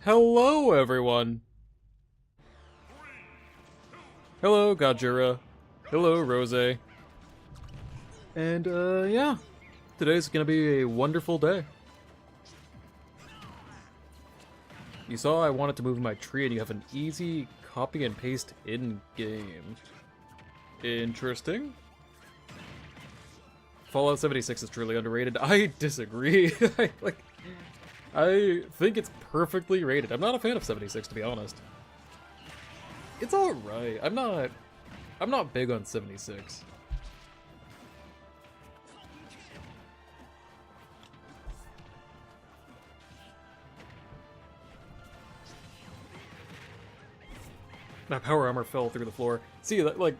Hello, everyone! Hello, Gajira. Hello, Rose. And, yeah. Today's gonna be a wonderful day. You saw I wanted to move my tree, and you have an easy copy and paste in-game. Interesting. Fallout 76 is truly underrated. I disagree. I think it's perfectly rated. I'm not a fan of 76, to be honest. It's alright. I'm not big on 76. My power armor fell through the floor. See, like,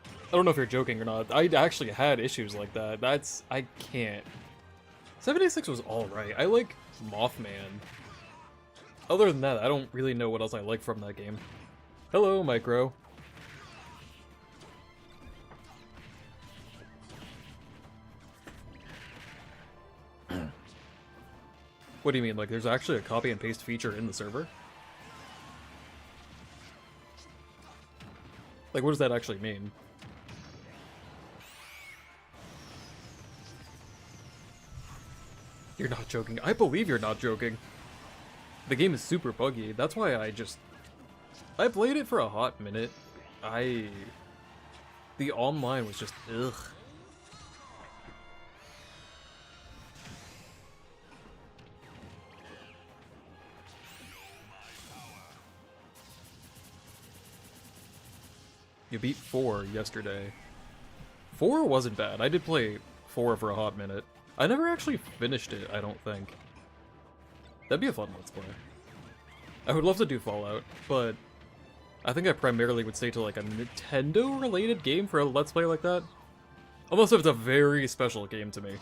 I don't know if you're joking or not. I actually had issues like that. I can't. 76 was alright. I like Mothman. Other than that, I don't really know what else I like from that game. Hello, Micro. What do you mean? Like, there's actually a copy and paste feature in the server? Like, what does that actually mean? You're not joking. I believe you're not joking. The game is super buggy. That's why I played it for a hot minute. The online was just ugh. You beat 4 yesterday. 4 wasn't bad. I did play 4 for a hot minute. I never actually finished it, I don't think. That'd be a fun let's play. I would love to do Fallout, but I think I primarily would stay to like a Nintendo-related game for a let's play like that. Unless if it's a very special game to me.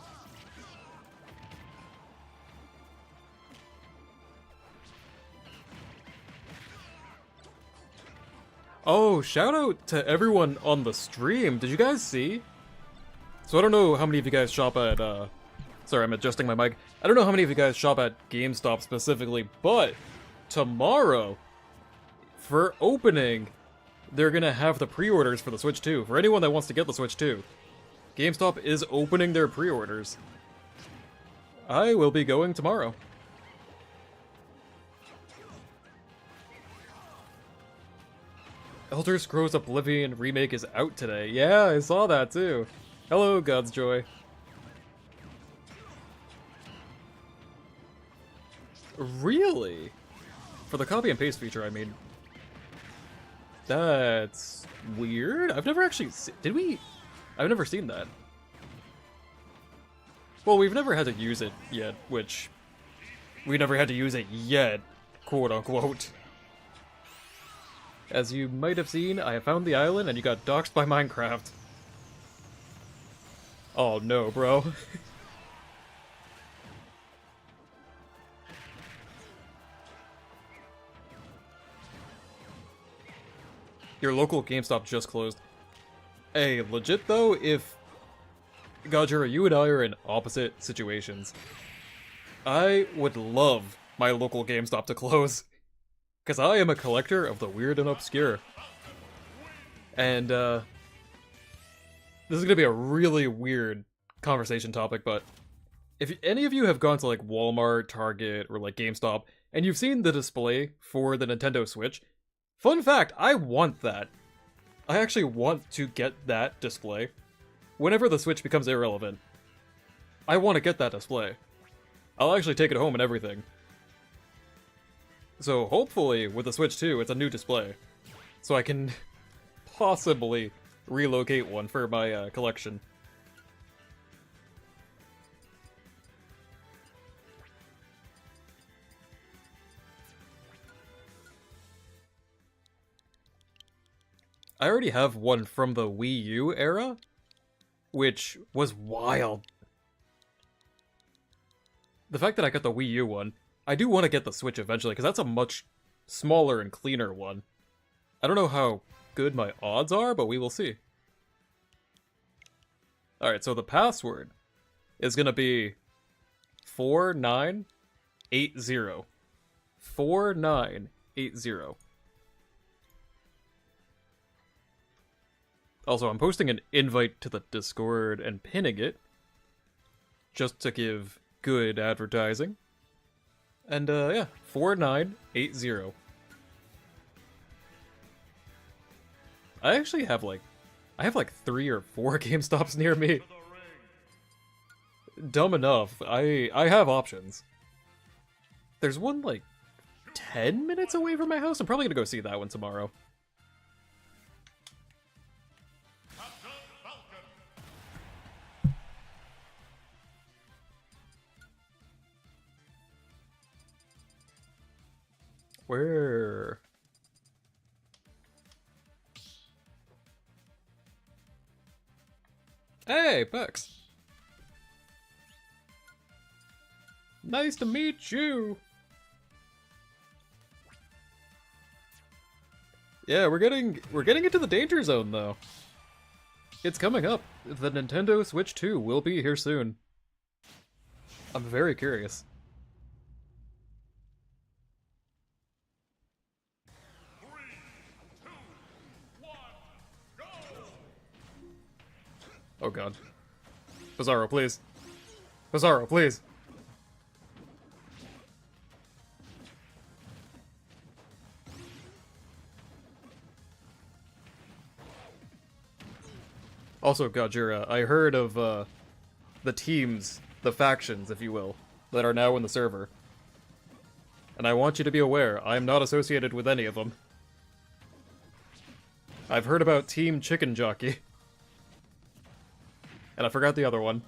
Oh, shout out to everyone on the stream. Did you guys see? So I don't know how many of you guys shop at, sorry, I'm adjusting my mic. I don't know how many of you guys shop at GameStop specifically, but tomorrow, for opening, they're gonna have the pre-orders for the Switch 2. For anyone that wants to get the Switch 2, GameStop is opening their pre-orders. I will be going tomorrow. Elder Scrolls Oblivion Remake is out today. Yeah, I saw that too. Hello, God's Joy. Really? For the copy and paste feature, I mean. That's weird. I've never actually did we? I've never seen that. Well, we've never had to use it yet, which we never had to use it yet, quote unquote. As you might have seen, I have found the island and you got doxxed by Minecraft. Oh no, bro. Your local GameStop just closed. Hey, legit though, if Gajira, you and I are in opposite situations, I would love my local GameStop to close. Because I am a collector of the weird and obscure. And, this is gonna be a really weird conversation topic, but if any of you have gone to, like, Walmart, Target, or, like, GameStop, and you've seen the display for the Nintendo Switch, fun fact, I want that. I actually want to get that display. Whenever the Switch becomes irrelevant, I want to get that display. I'll actually take it home and everything. So hopefully, with the Switch 2, it's a new display. So I can possibly relocate one for my collection. I already have one from the Wii U era, which was wild. The fact that I got the Wii U one, I do want to get the Switch eventually, because that's a much smaller and cleaner one. I don't know how good my odds are, but we will see. Alright, so the password is going to be 4980. 4980. Also, I'm posting an invite to the Discord and pinning it, just to give good advertising. And, yeah, 4980. I actually have, like, 3 or 4 GameStops near me. Dumb enough, I have options. There's one, like, 10 minutes away from my house. I'm probably gonna go see that one tomorrow. Where? Hey, Bex. Nice to meet you. Yeah, we're getting into the danger zone though. It's coming up. The Nintendo Switch 2 will be here soon. I'm very curious. Oh god. Bizarro, please. Bizarro, please. Also, Gojira, I heard of, the teams, the factions, if you will, that are now in the server. And I want you to be aware, I am not associated with any of them. I've heard about Team Chicken Jockey. And I forgot the other one.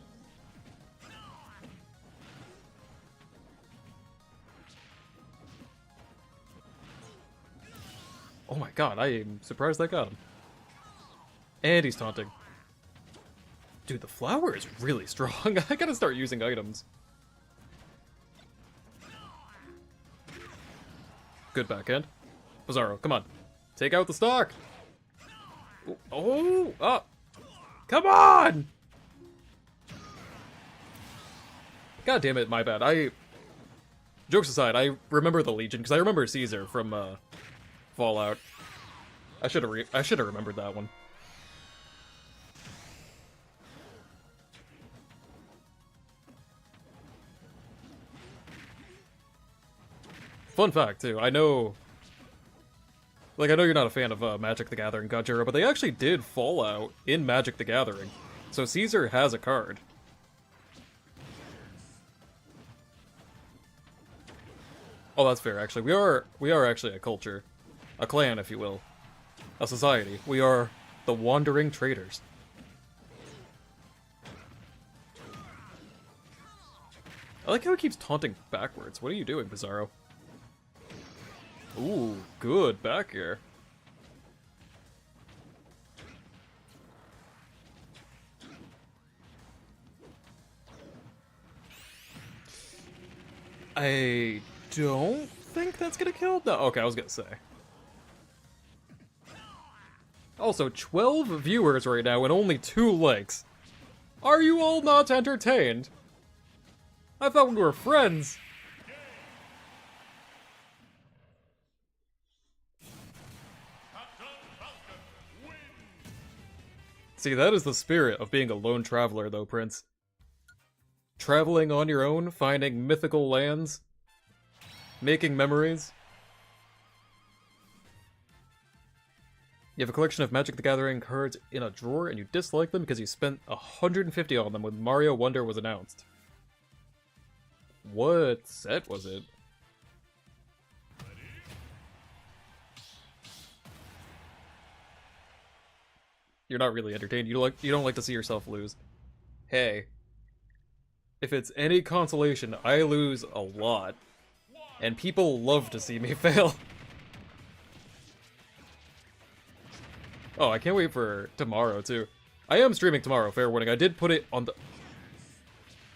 Oh my god, I am surprised I got him. And he's taunting. Dude, the flower is really strong. I gotta start using items. Good backhand. Bizarro, come on. Take out the stock! Oh! Oh! Come on! God damn it, my bad. Jokes aside, I remember the Legion, because I remember Caesar from, Fallout. I should have remembered that one. Fun fact, too, I know you're not a fan of Magic the Gathering, Gojira, but they actually did Fallout in Magic the Gathering. So Caesar has a card. Oh, that's fair, actually. We are actually a culture. A clan, if you will. A society. We are the Wandering Traders. I like how he keeps taunting backwards. What are you doing, Bizarro? Ooh, good back air. I don't think that's gonna kill? No, okay, I was gonna say. Also, 12 viewers right now and only 2 likes. Are you all not entertained? I thought we were friends. See, that is the spirit of being a lone traveler, though, Prince. Traveling on your own, finding mythical lands, making memories. You have a collection of Magic the Gathering cards in a drawer, and you dislike them because you spent 150 on them when Mario Wonder was announced. What set was it? You're not really entertained. You don't like to see yourself lose. Hey. If it's any consolation, I lose a lot. And people love to see me fail. Oh, I can't wait for tomorrow, too. I am streaming tomorrow, fair warning. I did put it on the...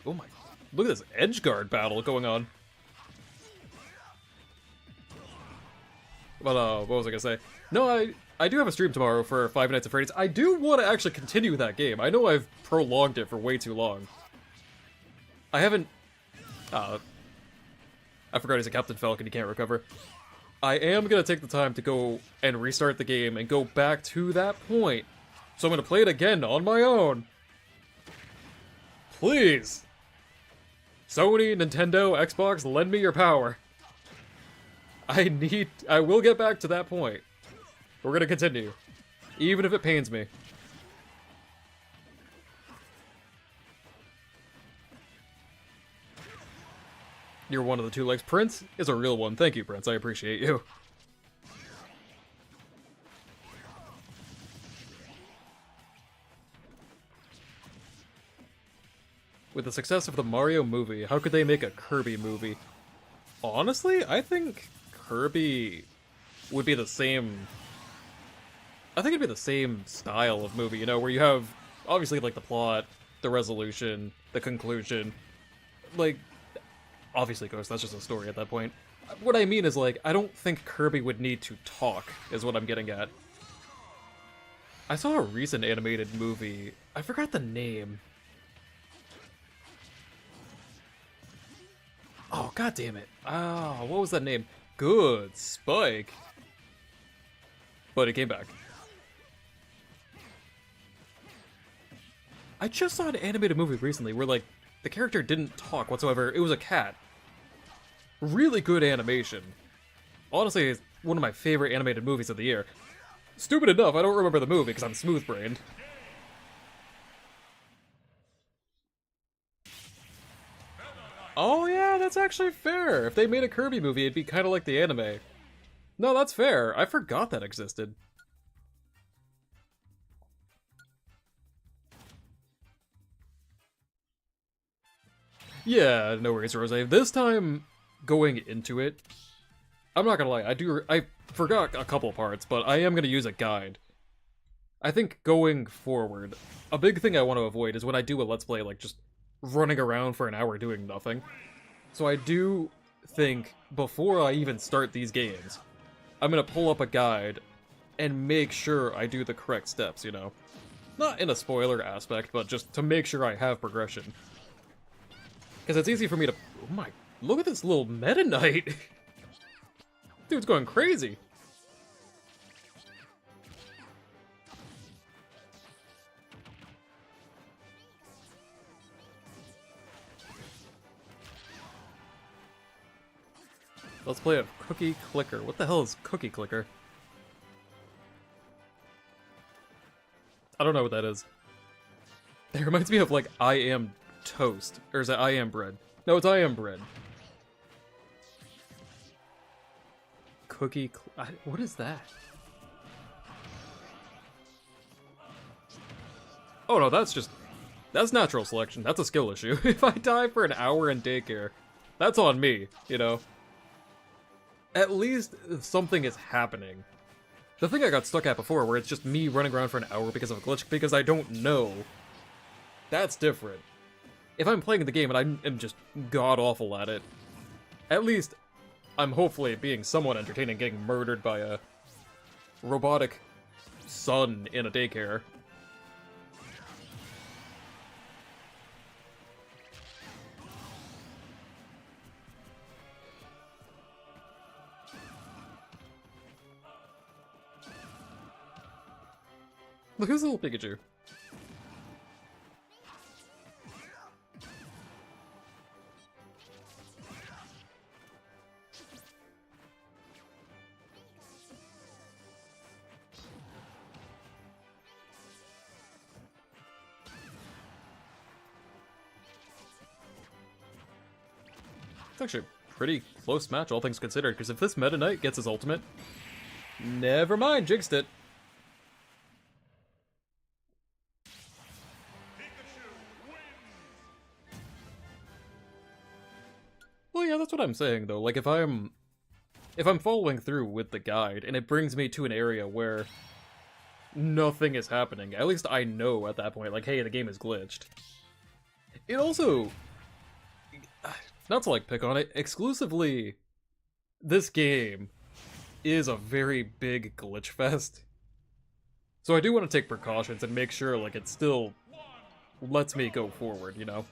Oh my... Look at this edgeguard battle going on. But, what was I gonna say? No, I do have a stream tomorrow for 5 Nights at Freddy's. I do want to actually continue that game. I know I've prolonged it for way too long. I haven't... I forgot he's a Captain Falcon, he can't recover. I am gonna take the time to go and restart the game and go back to that point. So I'm gonna play it again on my own. Please! Sony, Nintendo, Xbox, lend me your power. I will get back to that point. We're gonna continue. Even if it pains me. You're one of the two legs. Prince is a real one. Thank you, Prince. I appreciate you. With the success of the Mario movie, how could they make a Kirby movie? Honestly, I think Kirby would be the same... I think it'd be the same style of movie, you know, where you have, obviously, like, the plot, the resolution, the conclusion. Like, obviously, Ghost, that's just a story at that point. What I mean is, like, I don't think Kirby would need to talk, is what I'm getting at. I saw a recent animated movie. I forgot the name. Oh, god damn it. Oh, what was that name? Good, Spike. But it came back. I just saw an animated movie recently where, like, the character didn't talk whatsoever. It was a cat. Really good animation. Honestly, it's one of my favorite animated movies of the year. Stupid enough, I don't remember the movie because I'm smooth-brained. Oh yeah, that's actually fair. If they made a Kirby movie, it'd be kind of like the anime. No, that's fair. I forgot that existed. Yeah, no worries, Rose. This time, going into it, I'm not gonna lie, I forgot a couple parts, but I am gonna use a guide. I think going forward, a big thing I want to avoid is when I do a Let's Play, like, just running around for an hour doing nothing. So I do think, before I even start these games, I'm gonna pull up a guide and make sure I do the correct steps, you know? Not in a spoiler aspect, but just to make sure I have progression. Because it's easy for me to... Oh my... Look at this little Meta Knight! Dude's going crazy! Let's play a Cookie Clicker. What the hell is Cookie Clicker? I don't know what that is. It reminds me of, like, I Am Toast. Or is it I Am Bread? No, it's I Am Bread. What is that? Oh no, that's natural selection. That's a skill issue. If I die for an hour in daycare, that's on me, you know? At least something is happening. The thing I got stuck at before, where it's just me running around for an hour because of a glitch, because I don't know, that's different. If I'm playing the game and I am just god-awful at it, at least I'm hopefully being somewhat entertaining getting murdered by a robotic son in a daycare. Look, who's a little Pikachu? It's actually a pretty close match, all things considered, because if this Meta Knight gets his ultimate... Never mind, jinxed it. Well, yeah, that's what I'm saying, though. Like, if I'm following through with the guide, and it brings me to an area where nothing is happening, at least I know at that point, like, hey, the game is glitched. It also... Not to, like, pick on it, exclusively, this game is a very big glitch fest. So I do want to take precautions and make sure, like, it still lets me go forward, you know?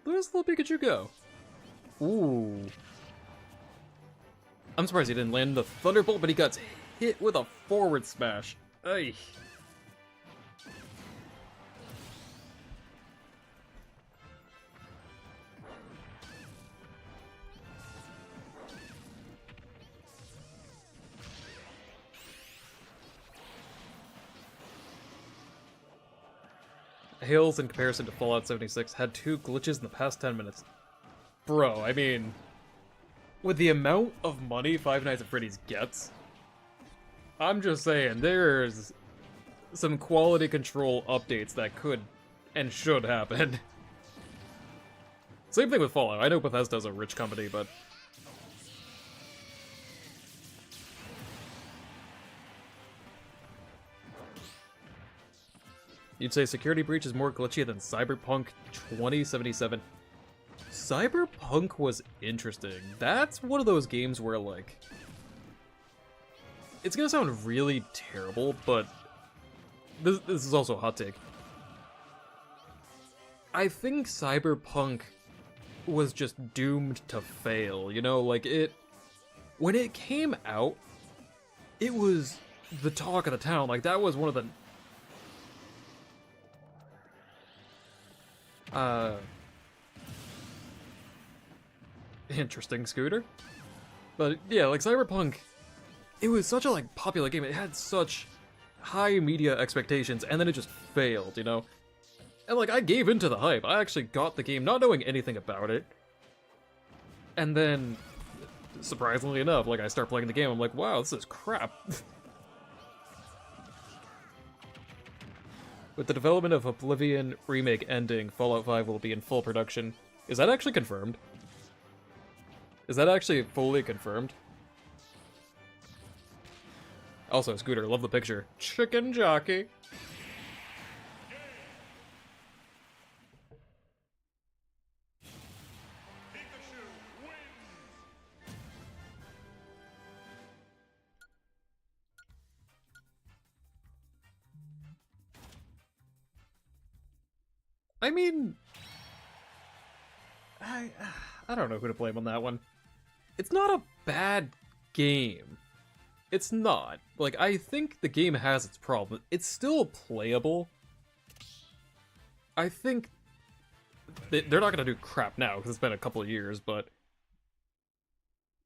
Where's little Pikachu go? Ooh. I'm surprised he didn't land the Thunderbolt, but he got hit with a forward smash. Ay. Hills, in comparison to Fallout 76, had 2 glitches in the past 10 minutes. Bro, I mean, with the amount of money Five Nights at Freddy's gets, I'm just saying, there's some quality control updates that could and should happen. Same thing with Fallout. I know Bethesda's a rich company, but... You'd say Security Breach is more glitchy than Cyberpunk 2077. Cyberpunk was interesting. That's one of those games where, like... It's gonna sound really terrible, but... This is also a hot take. I think Cyberpunk was just doomed to fail, you know? Like, when it came out, it was the talk of the town. Like, that was one of the... Interesting, Scooter. But yeah, like Cyberpunk, it was such a like popular game. It had such high media expectations, and then it just failed, you know? And like, I gave into the hype. I actually got the game not knowing anything about it. And then, surprisingly enough, like I start playing the game, I'm like, wow, this is crap. With the development of Oblivion Remake ending, Fallout 5 will be in full production. Is that actually confirmed? Is that actually fully confirmed? Also, Scooter, love the picture. Chicken jockey. I mean, I don't know who to blame on that one. It's not a bad game. It's not. Like, I think the game has its problems. It's still playable. I think they're not gonna do crap now because it's been a couple of years, but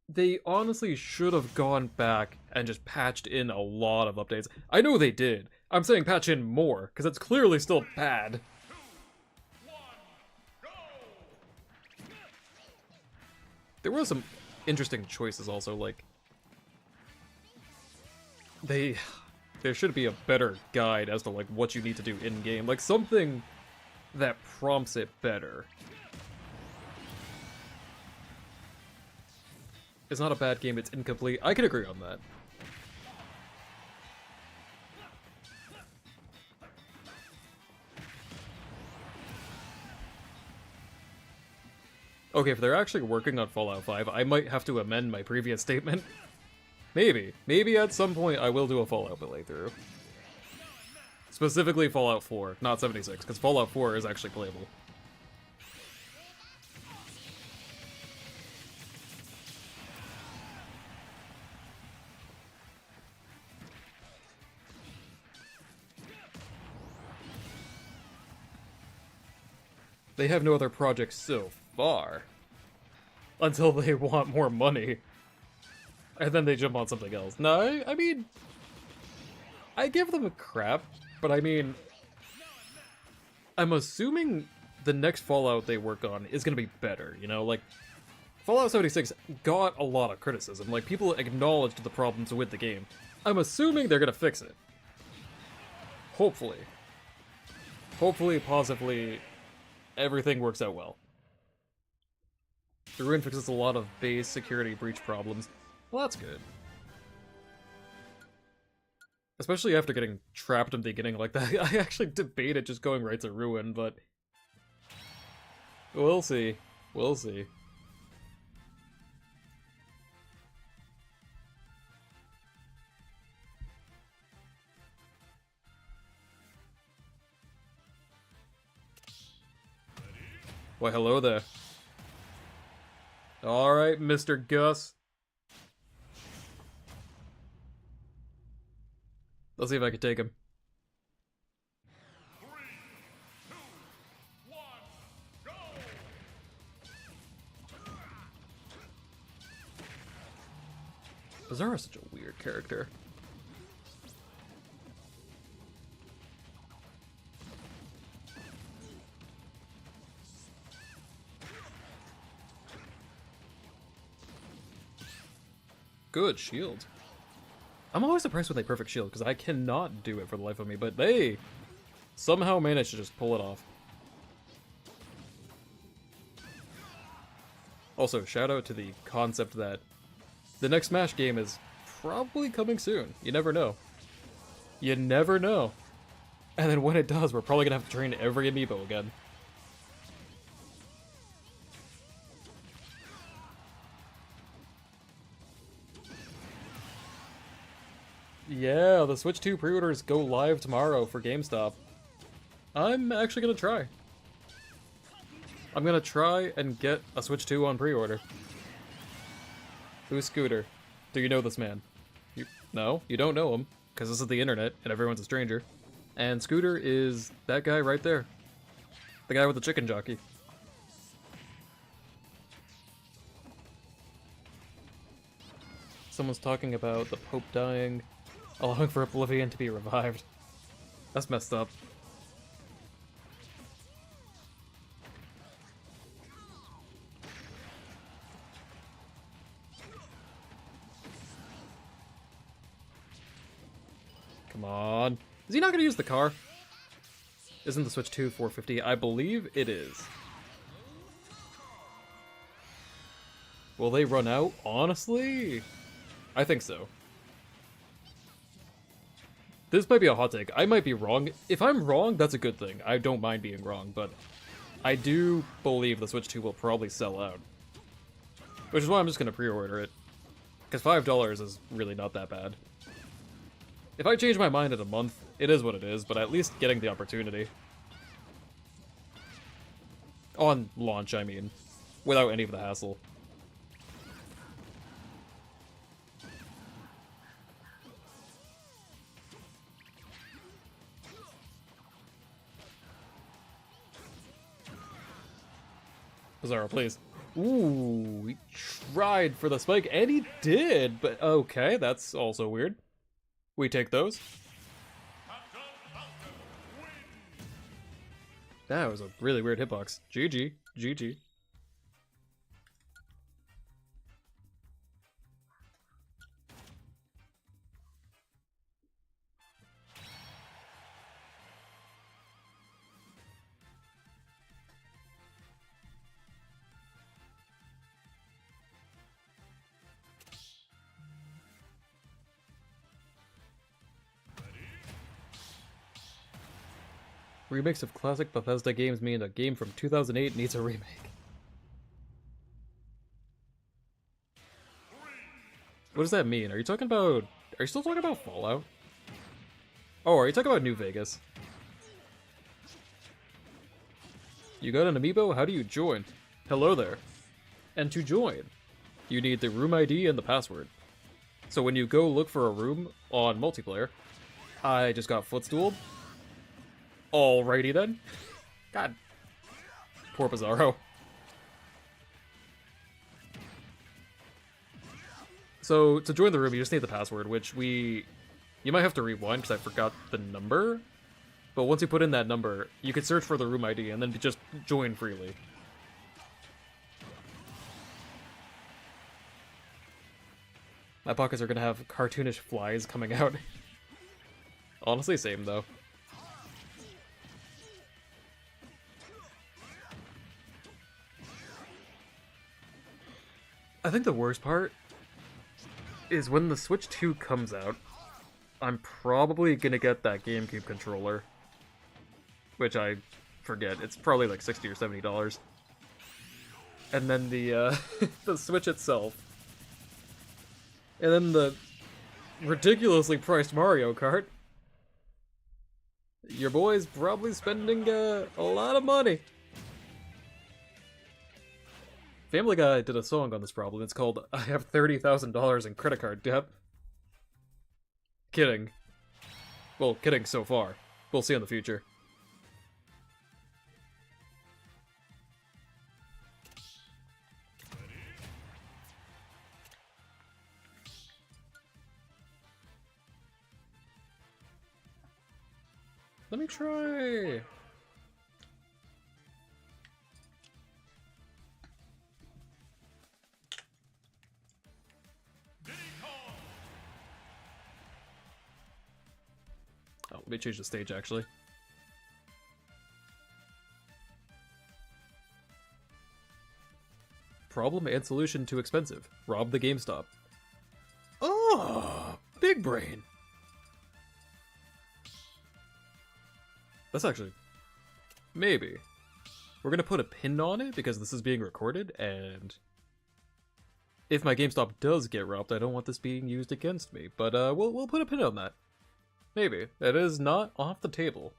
they honestly should have gone back and just patched in a lot of updates. I know they did. I'm saying patch in more because it's clearly still bad. There were some interesting choices also, like... There should be a better guide as to, like, what you need to do in-game. Like, something that prompts it better. It's not a bad game, it's incomplete. I can agree on that. Okay, if they're actually working on Fallout 5, I might have to amend my previous statement. Maybe. Maybe at some point I will do a Fallout playthrough. Specifically Fallout 4, not 76, because Fallout 4 is actually playable. They have no other projects so far. Until they want more money. And then they jump on something else. No, I mean... I give them a crap, but I mean... I'm assuming the next Fallout they work on is gonna be better, you know? Like, Fallout 76 got a lot of criticism. Like, people acknowledged the problems with the game. I'm assuming they're gonna fix it. Hopefully. Hopefully, positively, everything works out well. The ruin fixes a lot of base security breach problems. Well, that's good. Especially after getting trapped in the beginning like that. I actually debated just going right to ruin, but... We'll see. We'll see. Why, hello there. Alright, Mr. Gus. Let's see if I can take him. 3, 2, 1, go! Bizarre is such a weird character. Good shield. I'm always surprised when they perfect shield, because I cannot do it for the life of me, but they somehow managed to just pull it off. Also, shout out to the concept that the next Smash game is probably coming soon. You never know. You never know. And then when it does, we're probably gonna have to train every amiibo again. Yeah, the Switch 2 pre-orders go live tomorrow for GameStop. I'm actually gonna try. I'm gonna try and get a Switch 2 on pre-order. Who's Scooter? Do you know this man? No, you don't know him, because this is the internet and everyone's a stranger. And Scooter is that guy right there. The guy with the chicken jockey. Someone's talking about the Pope dying, allowing for Oblivion to be revived. That's messed up. Come on. Is he not gonna use the car? Isn't the Switch 2 450? I believe it is. Will they run out? Honestly? I think so. This might be a hot take. I might be wrong. If I'm wrong, that's a good thing. I don't mind being wrong, but I do believe the Switch 2 will probably sell out. Which is why I'm just gonna pre-order it. Because $5 is really not that bad. If I change my mind in a month, it is what it is, but at least getting the opportunity. On launch, I mean. Without any of the hassle. Bizarro, please. Ooh, he tried for the spike, and he did, but okay, that's also weird. We take those. That was a really weird hitbox. GG. GG. Remakes of classic Bethesda games mean a game from 2008 needs a remake. What does that mean? Are you talking about... Are you still talking about Fallout? Oh, are you talking about New Vegas? You got an amiibo? How do you join? Hello there. And to join, you need the room ID and the password. So when you go look for a room on multiplayer, I just got footstooled. Alrighty then. God. Poor Bizarro. So, to join the room, you just need the password, which you might have to rewind because I forgot the number. But once you put in that number, you can search for the room ID and then just join freely. My pockets are gonna have cartoonish flies coming out. Honestly, same though. I think the worst part is when the Switch 2 comes out, I'm probably gonna get that GameCube controller. Which I forget, it's probably like $60 or $70. And then the the Switch itself. And then the ridiculously priced Mario Kart. Your boy's probably spending a lot of money. Family Guy did a song on this problem. It's called I Have $30,000 in Credit Card Debt. Kidding. Well, kidding so far. We'll see in the future. Let me try... Oh, let me change the stage, actually. Problem and solution too expensive. Rob the GameStop. Oh, big brain. That's actually... maybe. We're gonna put a pin on it because this is being recorded, and... if my GameStop does get robbed, I don't want this being used against me. But we'll put a pin on that. Maybe. It is not off the table.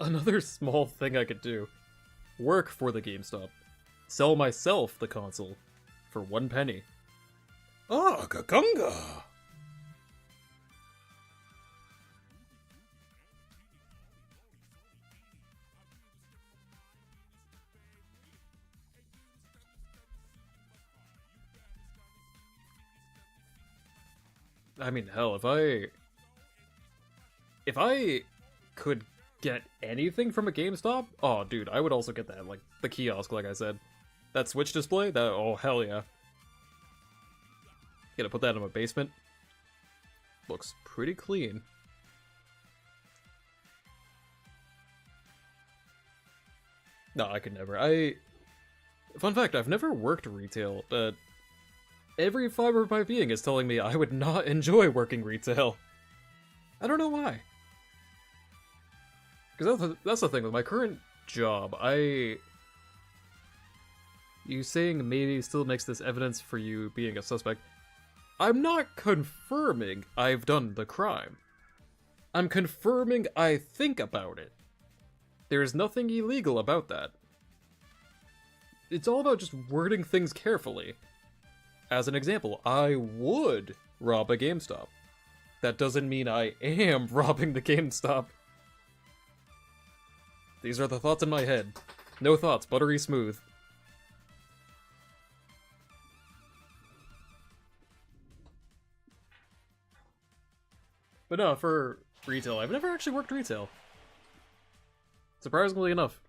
Another small thing I could do. Work for the GameStop. Sell myself the console. For 1 penny. Ah, Kakunga! I mean, hell, if I could get anything from a GameStop, oh, dude, I would also get that, like, the kiosk, like I said. That Switch display, that, oh, hell yeah. Gonna put that in my basement. Looks pretty clean. No, I could never. Fun fact, I've never worked retail, but every fiber of my being is telling me I would not enjoy working retail. I don't know why. Because that's the thing with my current job, you saying maybe still makes this evidence for you being a suspect. I'm not confirming I've done the crime. I'm confirming I think about it. There's nothing illegal about that. It's all about just wording things carefully. As an example, I would rob a GameStop. That doesn't mean I am robbing the GameStop. These are the thoughts in my head. No thoughts, buttery smooth. But no, for retail, I've never actually worked retail. Surprisingly enough.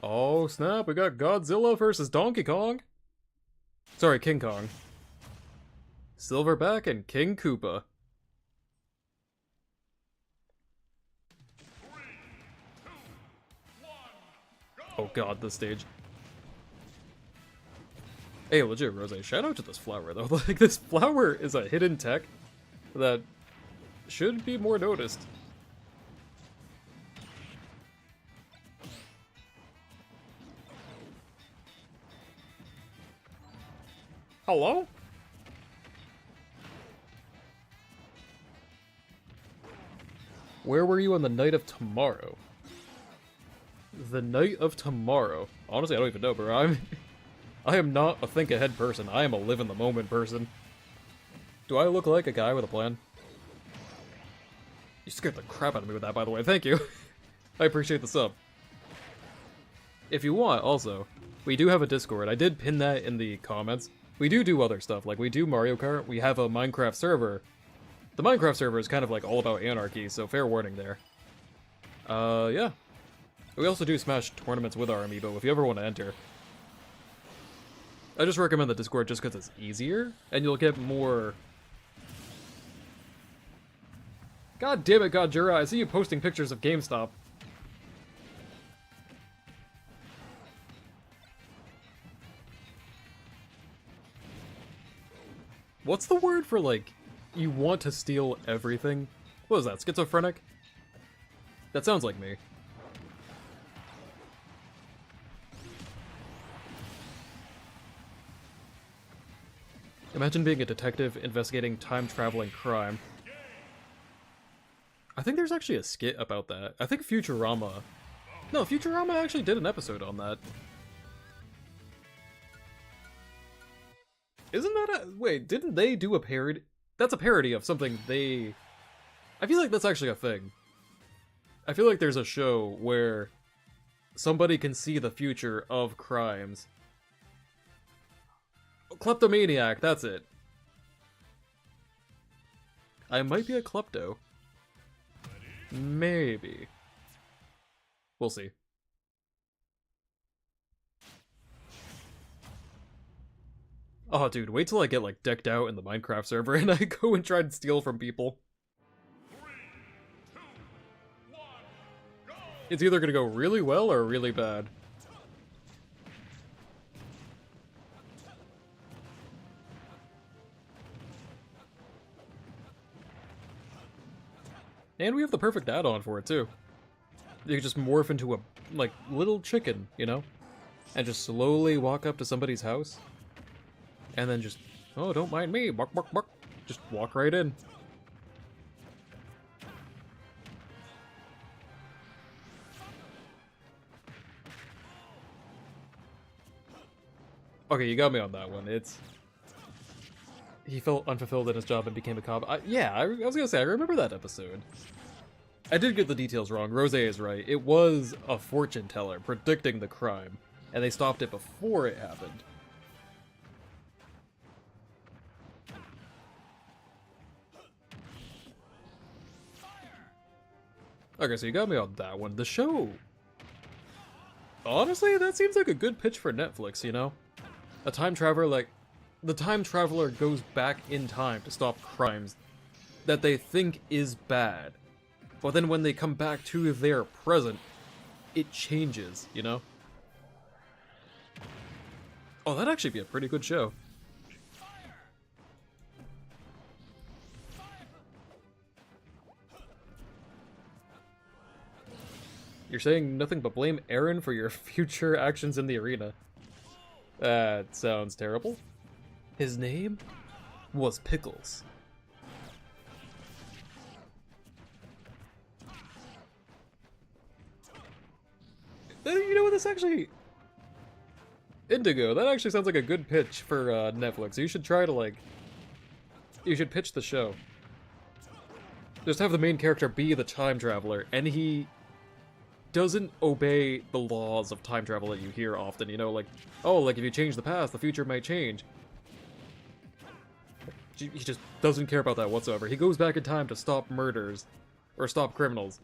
Oh snap, we got Godzilla versus Donkey Kong. Sorry, King Kong. Silverback and King Koopa. 3, 2, 1, go! Oh god, this stage. Hey, legit, Rose, shout out to this flower, though. Like, this flower is a hidden tech that should be more noticed. Hello? Where were you on the night of tomorrow? The night of tomorrow. Honestly, I don't even know, bro. I am not a think-ahead person. I am a live-in-the-moment person. Do I look like a guy with a plan? You scared the crap out of me with that, by the way. Thank you. I appreciate the sub. If you want, also, we do have a Discord. I did pin that in the comments. We do other stuff. Like, we do Mario Kart. We have a Minecraft server. The Minecraft server is kind of like all about anarchy, so fair warning there. Yeah. We also do Smash tournaments with our Amiibo if you ever want to enter. I just recommend the Discord just because it's easier, and you'll get more... God damn it, Godzilla, I see you posting pictures of GameStop. What's the word for, like, you want to steal everything? What is that, schizophrenic? That sounds like me. Imagine being a detective investigating time-traveling crime. I think there's actually a skit about that. I think Futurama... No, Futurama actually did an episode on that. Isn't that a... Wait, didn't they do a parody? That's a parody of something they... I feel like that's actually a thing. I feel like there's a show where somebody can see the future of crimes. Kleptomaniac, that's it. I might be a klepto. Maybe. We'll see. Oh, dude, wait till I get, like, decked out in the Minecraft server and I go and try to steal from people. 3, 2, 1, go! It's either gonna go really well or really bad. And we have the perfect add-on for it, too. You can just morph into a, like, little chicken, you know? And just slowly walk up to somebody's house. And then just, oh, don't mind me, bark, bark, bark. Just walk right in. Okay, you got me on that one. It's... He felt unfulfilled in his job and became a cop. Yeah, I was gonna say, I remember that episode. I did get the details wrong. Rose is right. It was a fortune teller predicting the crime, and they stopped it before it happened. Okay, so you got me on that one. The show... Honestly, that seems like a good pitch for Netflix, you know? A time traveler, like... The time traveler goes back in time to stop crimes that they think is bad. But then when they come back to their present, it changes, you know? Oh, that'd actually be a pretty good show. You're saying nothing but blame Aaron for your future actions in the arena. That sounds terrible. His name was Pickles. You know what, this actually... Indigo, that actually sounds like a good pitch for Netflix. You should try to, like... You should pitch the show. Just have the main character be the time traveler, and he doesn't obey the laws of time travel that you hear often, you know, like, oh, like if you change the past, the future might change. He just doesn't care about that whatsoever. He goes back in time to stop murders, or stop criminals,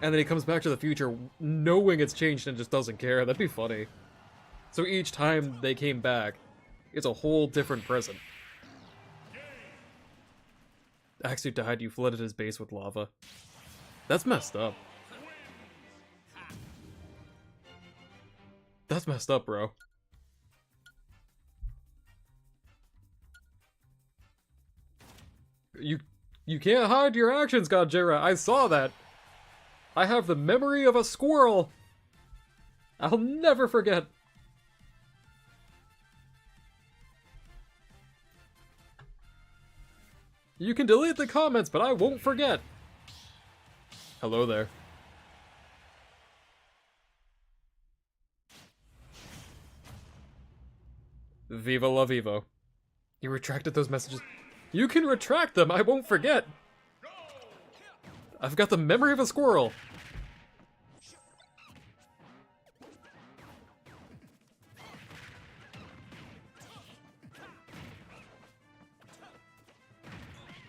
and then he comes back to the future knowing it's changed and just doesn't care. That'd be funny. So each time they came back, it's a whole different present. Axu died, you flooded his base with lava. That's messed up. That's messed up, bro. You can't hide your actions, Gojira. I saw that. I have the memory of a squirrel. I'll never forget. You can delete the comments, but I won't forget. Hello there. Viva la Vivo. You retracted those messages. You can retract them, I won't forget. I've got the memory of a squirrel.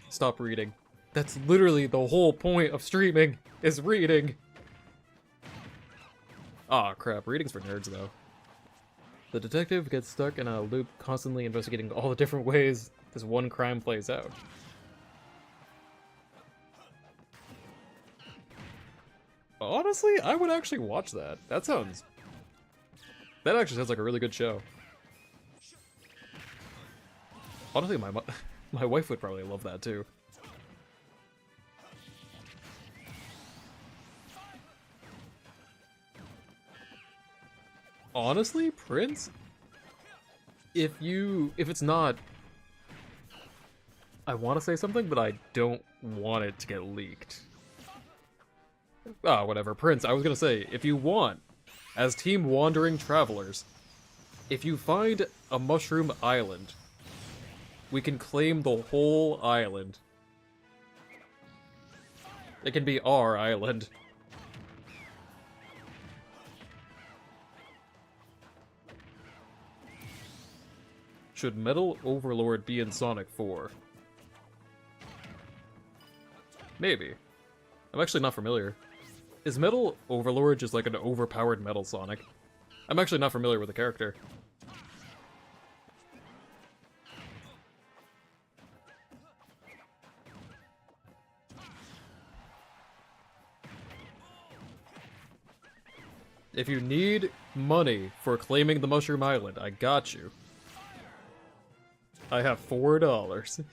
Stop reading. That's literally the whole point of streaming, is reading. Aw, crap. Reading's for nerds, though. The detective gets stuck in a loop, constantly investigating all the different ways this one crime plays out. Honestly, I would actually watch that. That actually sounds like a really good show. Honestly, My wife would probably love that too. Honestly, Prince, if it's not, I want to say something, but I don't want it to get leaked. Ah, whatever. Prince, I was gonna say, if you want, as Team Wandering Travelers, if you find a mushroom island, we can claim the whole island. It can be our island. Should Metal Overlord be in Sonic 4? Maybe. I'm actually not familiar. Is Metal Overlord just like an overpowered Metal Sonic? I'm actually not familiar with the character. If you need money for claiming the Mushroom Island, I got you. I have $4.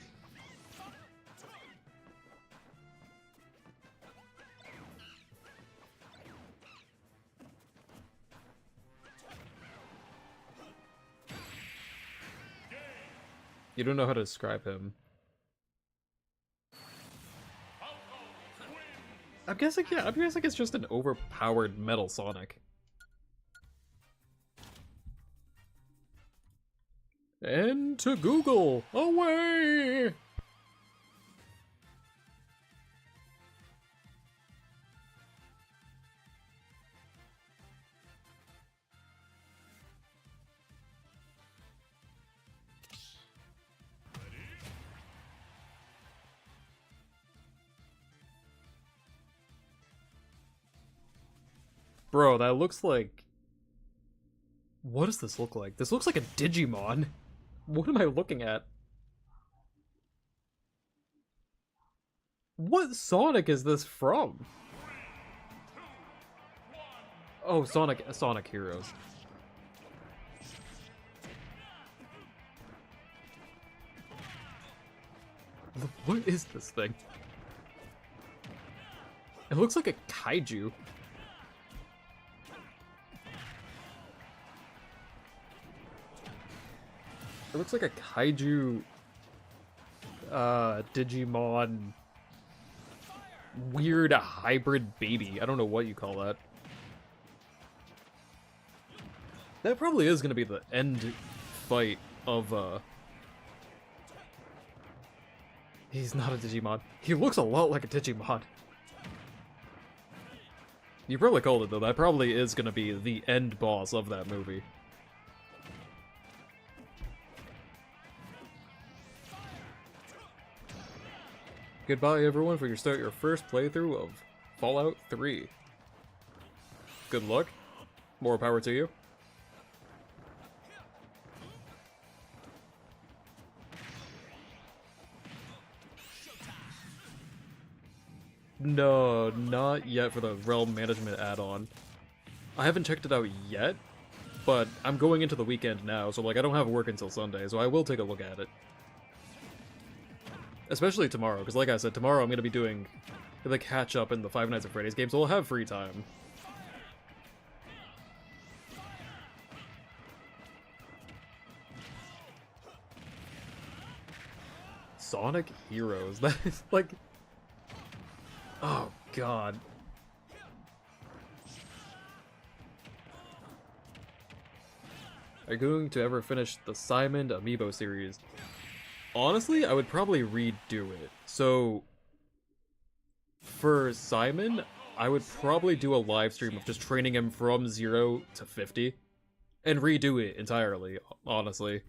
You don't know how to describe him. I'm guessing, yeah, I'm guessing it's just an overpowered Metal Sonic. And to Google, away! Bro, that looks like... What does this look like? This looks like a Digimon. What am I looking at? What Sonic is this from? Oh, Sonic Heroes. What is this thing? It looks like a kaiju. It looks like a kaiju Digimon weird hybrid baby. I don't know what you call that. That probably is gonna be the end fight of He's not a Digimon. He looks a lot like a Digimon. You probably called it though. That probably is gonna be the end boss of that movie. Goodbye everyone for your first playthrough of Fallout 3. Good luck. More power to you. No, not yet for the Realm Management add-on. I haven't checked it out yet, but I'm going into the weekend now, so like I don't have work until Sunday, so I will take a look at it. Especially tomorrow, because like I said, tomorrow I'm going to be doing the catch-up in the Five Nights at Freddy's game, so I'll have free time. Sonic Heroes, that is like... Oh, God. Are you going to ever finish the Simon Amiibo series? Honestly, I would probably redo it. So, for Simon, I would probably do a live stream of just training him from 0 to 50. And redo it entirely, honestly.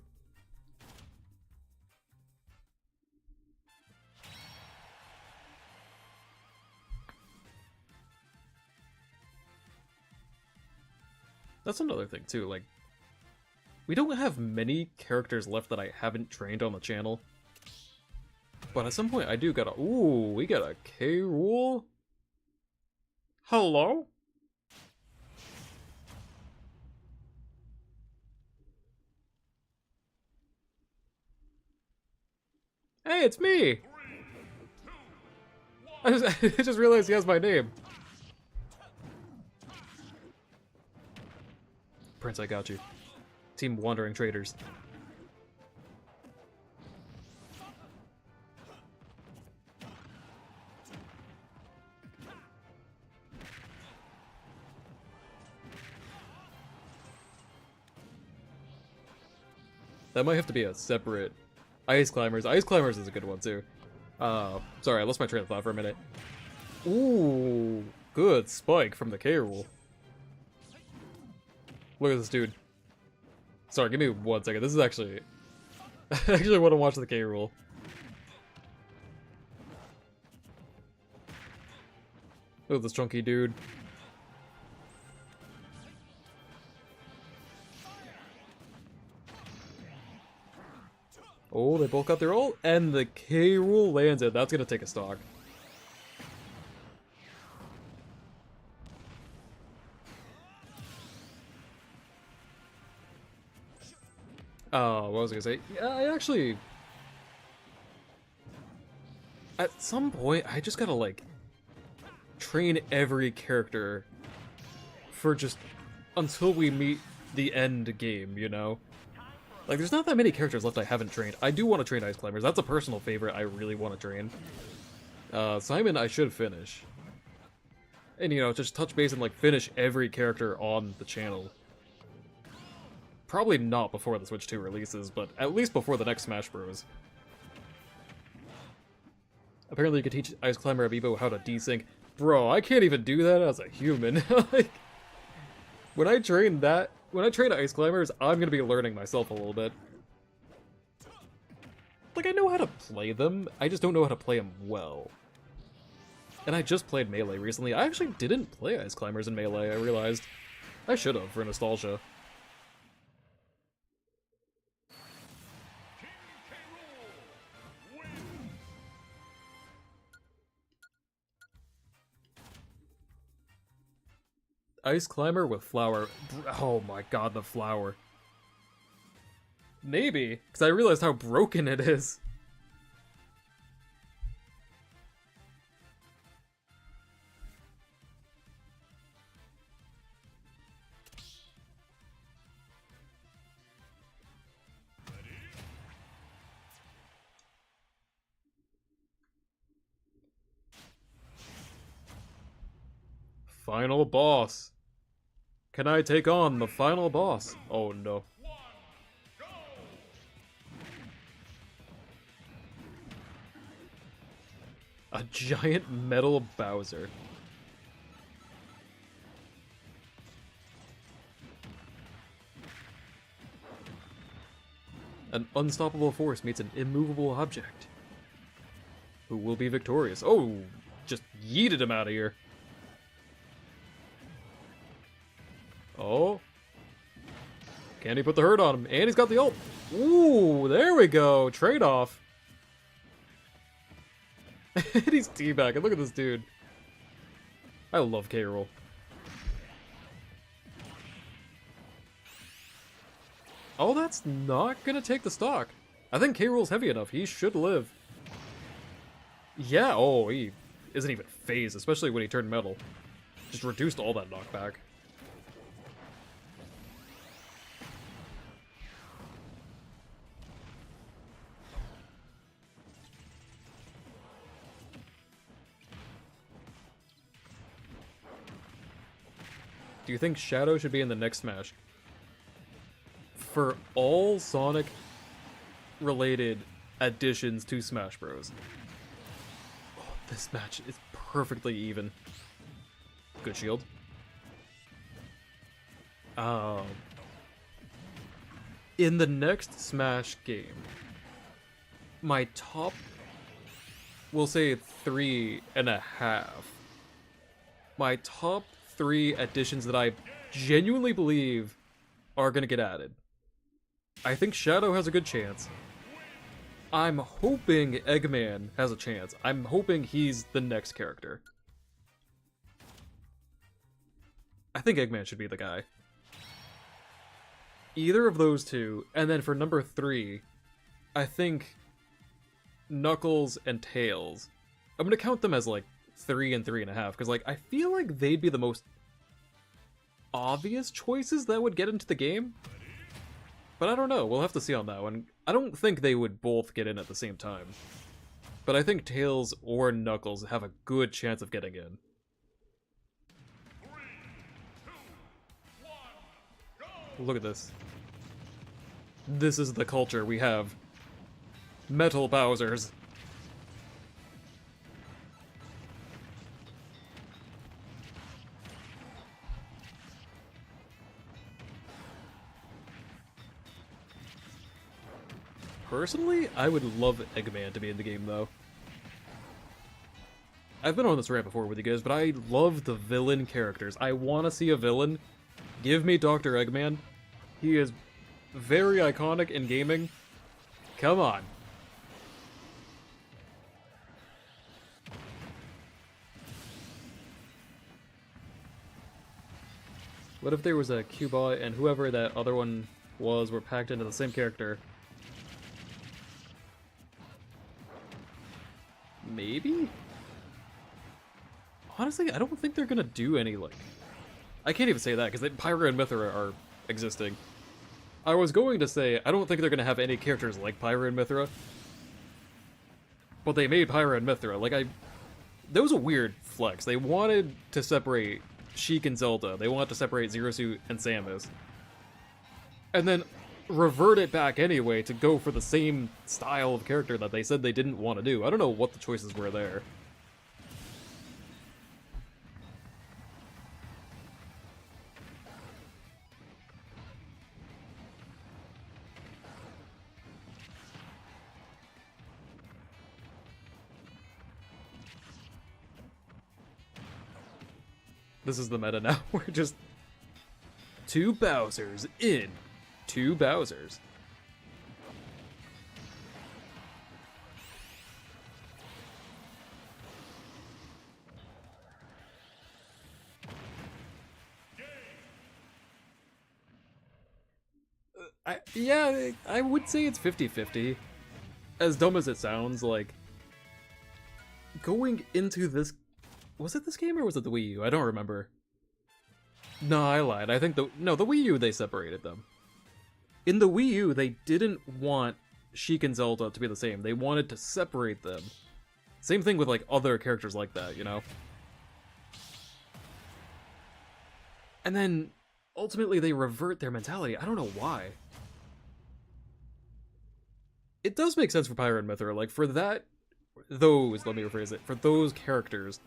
That's another thing, too, like... We don't have many characters left that I haven't trained on the channel. But at some point I do gotta... Ooh, we got a K-Rool? Hello? Hey, it's me! I just realized he has my name. Prince, I got you. Team Wandering Traders. That might have to be a separate Ice Climbers. Ice Climbers is a good one too. Sorry, I lost my train of thought for a minute. Ooh, good spike from the K rule. Look at this dude. Sorry, give me 1 second. This is actually... I actually want to watch the K rule. Look at this chunky dude. Oh, they both got their ult, and the K rule lands it. That's gonna take a stock. Oh, what was I gonna say? Yeah, I actually... At some point, I just gotta, like, train every character for just... until we meet the end game, you know? Like, there's not that many characters left I haven't trained. I do want to train Ice Climbers. That's a personal favorite I really want to train. Simon, I should finish. And, you know, just touch base and, like, finish every character on the channel. Probably not before the Switch 2 releases, but at least before the next Smash Bros. Apparently you can teach Ice Climber Amiibo how to desync. Bro, I can't even do that as a human. Like, when I train Ice Climbers, I'm gonna be learning myself a little bit. Like, I know how to play them, I just don't know how to play them well. And I just played Melee recently. I actually didn't play Ice Climbers in Melee, I realized. I should have, for nostalgia. Ice Climber with flower. Oh my god, the flower. Maybe, because I realized how broken it is. Final boss. Can I take on the final boss? Oh no. A giant metal Bowser. An unstoppable force meets an immovable object. Who will be victorious? Oh, just yeeted him out of here. Oh. Can he put the hurt on him? And he's got the ult. Ooh, there we go. Trade-off. And he's teabagging. Look at this dude. I love K. Rool. Oh, that's not gonna take the stock. I think K. Rool's heavy enough. He should live. Yeah, oh, he isn't even phased, especially when he turned metal. Just reduced all that knockback. Do you think Shadow should be in the next Smash? For all Sonic-related additions to Smash Bros. Oh, this match is perfectly even. Good shield. In the next Smash game, my top, we'll say 3.5. My top 3 additions that I genuinely believe are gonna get added. I think Shadow has a good chance. I'm hoping Eggman has a chance. I'm hoping he's the next character. I think Eggman should be the guy. Either of those two, and then for number 3, I think Knuckles, and Tails. I'm gonna count them as like 3 and 3.5, because like I feel like they'd be the most obvious choices that would get into the game. But I don't know, we'll have to see on that one. I don't think they would both get in at the same time. But I think Tails or Knuckles have a good chance of getting in. 3, 2, 1, go! Look at this. This is the culture we have. Metal Bowsers. Personally, I would love Eggman to be in the game, though. I've been on this rant before with you guys, but I love the villain characters. I want to see a villain. Give me Dr. Eggman. He is very iconic in gaming. Come on. What if there was a Cubot and whoever that other one was were packed into the same character? Maybe? Honestly, I don't think they're gonna do any, like... I can't even say that, because Pyra and Mythra are existing. I was going to say, I don't think they're gonna have any characters like Pyra and Mythra. But they made Pyra and Mythra. Like, that was a weird flex. They wanted to separate Sheik and Zelda. They wanted to separate Zero Suit and Samus. And then revert it back anyway to go for the same style of character that they said they didn't want to do. I don't know what the choices were there. This is the meta now. We're just 2 Bowsers in 2 Bowsers. Yeah, I would say it's 50-50. As dumb as it sounds, like, going into this... Was it this game or was it the Wii U? I don't remember. No, I lied. I think the Wii U, they separated them. In the Wii U, they didn't want Sheik and Zelda to be the same. They wanted to separate them. Same thing with, like, other characters like that, you know? And then, ultimately, they revert their mentality. I don't know why. It does make sense for Pyra and Mythra. Like, for that... Those, let me rephrase it. For those characters,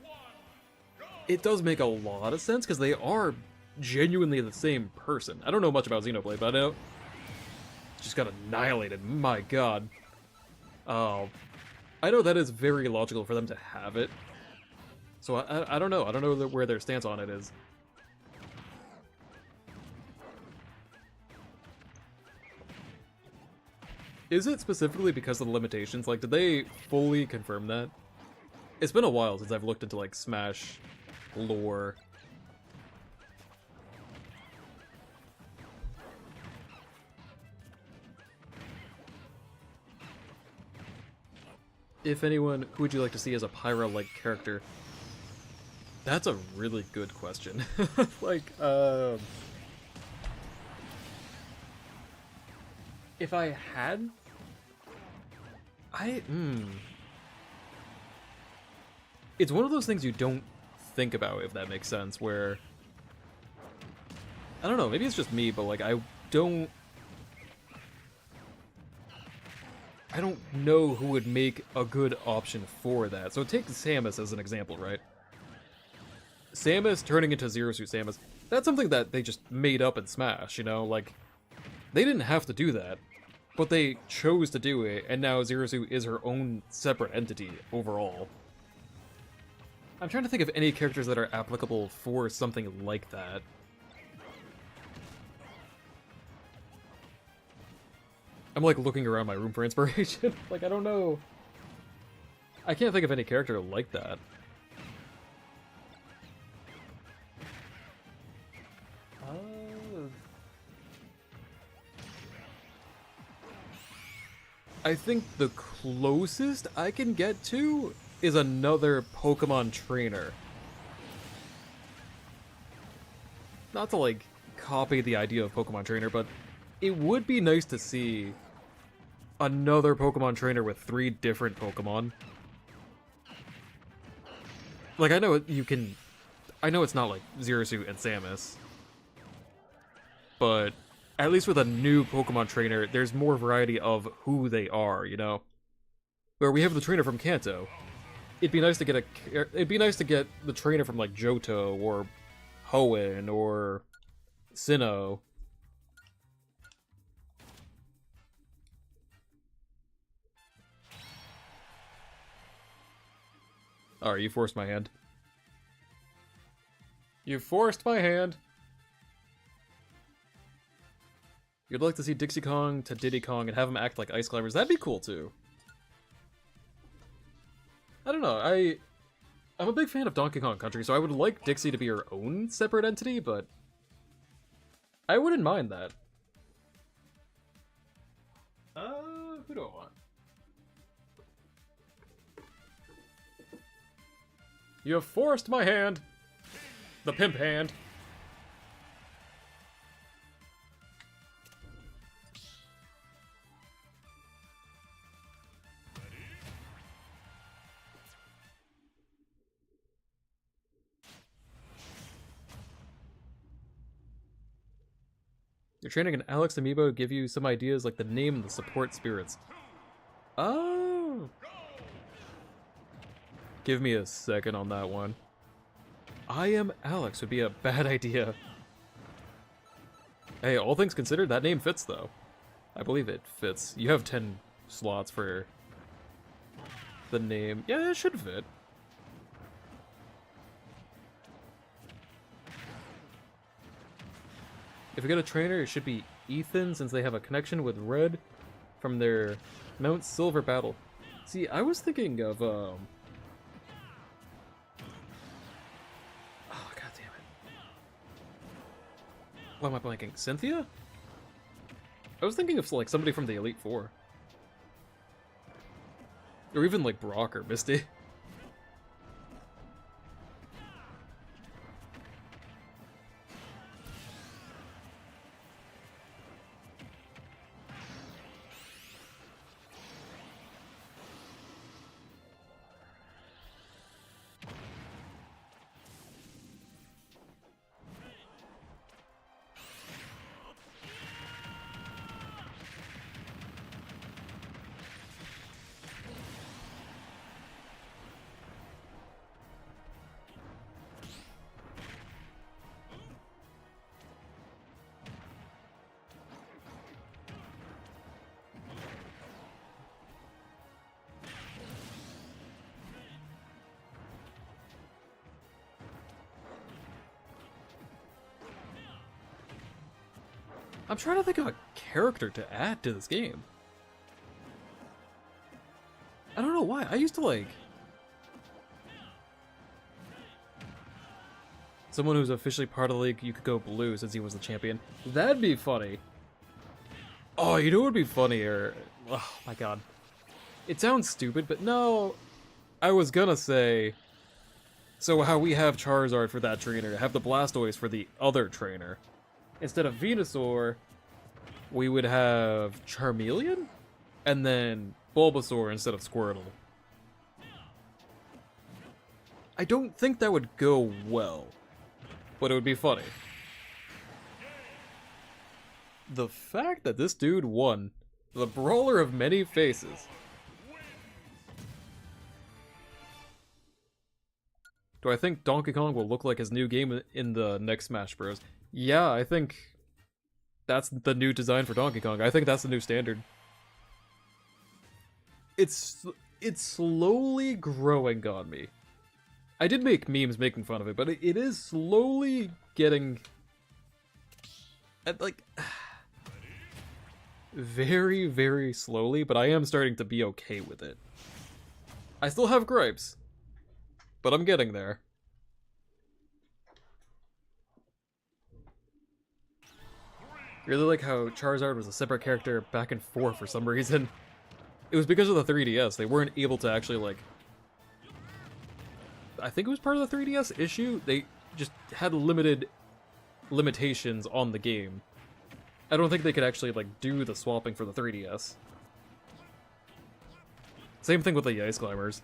it does make a lot of sense, because they are genuinely the same person. I don't know much about Xenoblade, but I know... Just got annihilated. My god. Oh. I know that is very logical for them to have it. So I don't know. I don't know where their stance on it is. Is it specifically because of the limitations? Like, did they fully confirm that? It's been a while since I've looked into, like, Smash lore. If anyone, who would you like to see as a Pyra-like character? That's a really good question. Like, if I had... It's one of those things you don't think about, if that makes sense, where... I don't know, maybe it's just me, but, like, I don't know who would make a good option for that. So take Samus as an example, right? Samus turning into Zero Suit Samus, that's something that they just made up in Smash, you know? Like, they didn't have to do that, but they chose to do it, and now Zero Suit is her own separate entity overall. I'm trying to think of any characters that are applicable for something like that. I'm like looking around my room for inspiration. Like, I don't know. I can't think of any character like that. I think the closest I can get to is another Pokemon trainer. Not to, like, copy the idea of Pokemon trainer, but it would be nice to see another Pokemon trainer with 3 different Pokemon. Like, I know you can... I know it's not like Zerasu and Samus, but at least with a new Pokemon trainer, there's more variety of who they are, you know? Where we have the trainer from Kanto. It'd be nice to get the trainer from, like, Johto or Hoenn or Sinnoh. Alright, you forced my hand. You forced my hand! You'd like to see Dixie Kong to Diddy Kong and have them act like ice climbers. That'd be cool, too. I don't know, I'm a big fan of Donkey Kong Country, so I would like Dixie to be her own separate entity, but I wouldn't mind that. Who do I want? You have forced my hand! The pimp hand! You're training an Alex Amiibo to give you some ideas like the name and the support spirits. Oh! Give me a second on that one. I am Alex would be a bad idea. Hey, all things considered, that name fits though. I believe it fits. You have 10 slots for the name. Yeah, it should fit. If we get a trainer, it should be Ethan, since they have a connection with Red from their Mount Silver battle. See, I was thinking of, oh, god damn it. Why am I blanking? Cynthia? I was thinking of, like, somebody from the Elite Four. Or even, like, Brock or Misty. I'm trying to think of a character to add to this game. I don't know why. I used to like... Someone who's officially part of the league, you could go blue since he was the champion. That'd be funny. Oh, you know what would be funnier? Oh my god. It sounds stupid, but no. I was gonna say... So how we have Charizard for that trainer, have the Blastoise for the other trainer. Instead of Venusaur, we would have Charmeleon? And then Bulbasaur instead of Squirtle. I don't think that would go well, but it would be funny. The fact that this dude won, the brawler of many faces. Do I think Donkey Kong will look like his new game in the next Smash Bros? Yeah, I think that's the new design for Donkey Kong. I think that's the new standard. It's slowly growing on me. I did make memes making fun of it, but it is slowly getting... like... very, very slowly, but I am starting to be okay with it. I still have gripes, but I'm getting there. Really like how Charizard was a separate character back and forth for some reason. It was because of the 3DS. They weren't able to actually, like... I think it was part of the 3DS issue. They just had limited limitations on the game. I don't think they could actually, like, do the swapping for the 3DS. Same thing with the Ice Climbers.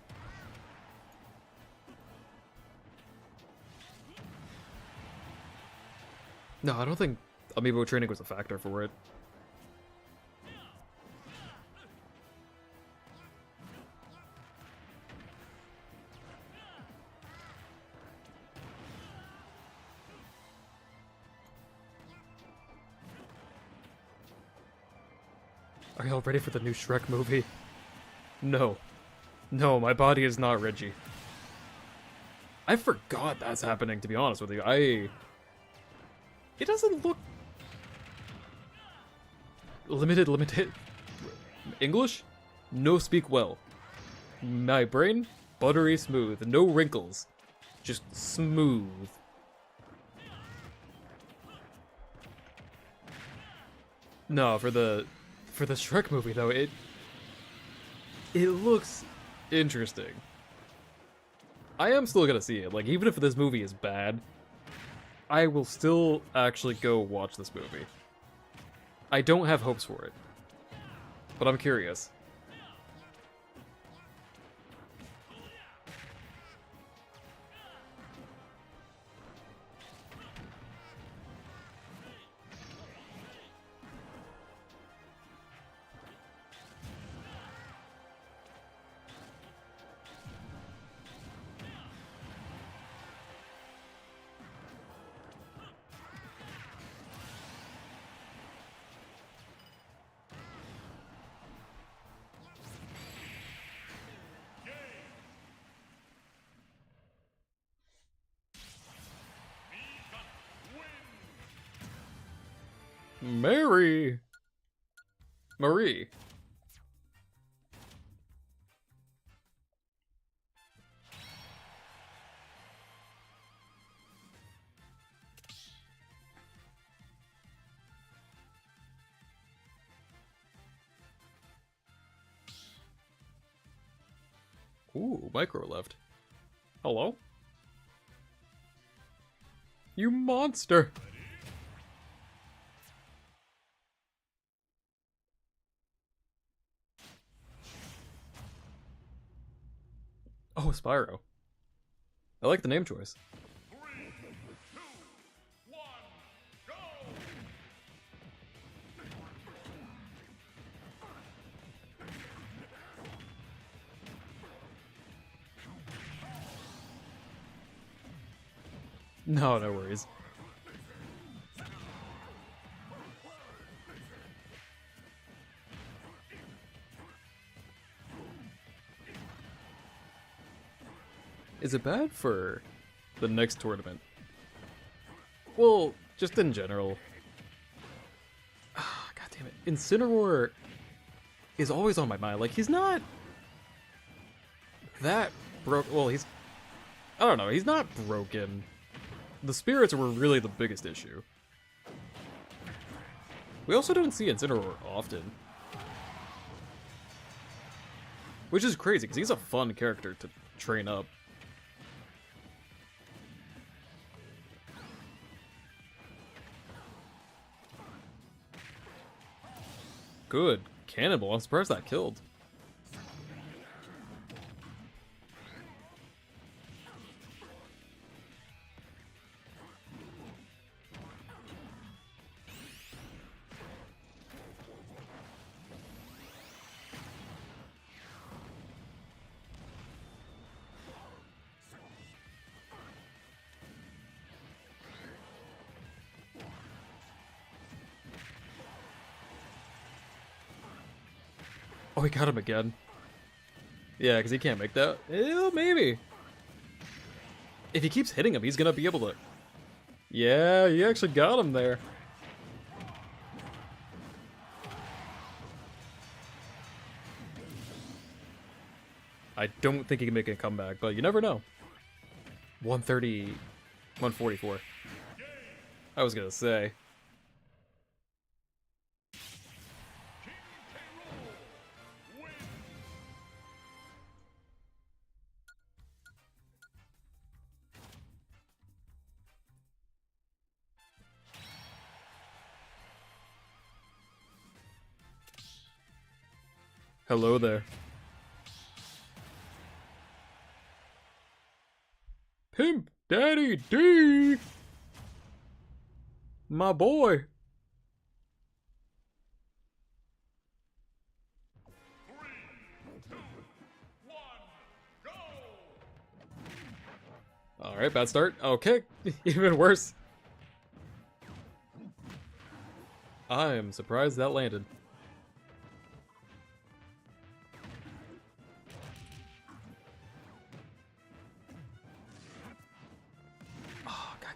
No, I don't think Amiibo training was a factor for it. Are y'all ready for the new Shrek movie? No. No, my body is not Reggie. I forgot that's happening, to be honest with you. It doesn't look... Limited... English? No speak well. My brain? Buttery smooth. No wrinkles. Just smooth. No, for the Shrek movie, though, it looks interesting. I am still gonna see it. Like, even if this movie is bad, I will still actually go watch this movie. I don't have hopes for it, but I'm curious. Marie. Ooh, Micro left. Hello? You monster! Oh, Spyro. I like the name choice. 3, 2, 1, go! No, no worries. Is it bad for the next tournament? Well, just in general. Ah, God damn it. Incineroar is always on my mind. Like, he's not that broke. Well, he's... I don't know. He's not broken. The spirits were really the biggest issue. We also don't see Incineroar often. Which is crazy, because he's a fun character to train up. Good. Cannonball. I'm surprised that killed. Oh, he got him again. Yeah, because he can't make that. Yeah, maybe. If he keeps hitting him, he's gonna be able to... Yeah, he actually got him there. I don't think he can make a comeback, but you never know. 130... 144. I was gonna say. Hello there. Pimp Daddy D! My boy! 3, 2, 1, go! Alright, bad start. Okay, even worse. I am surprised that landed. Oh, God.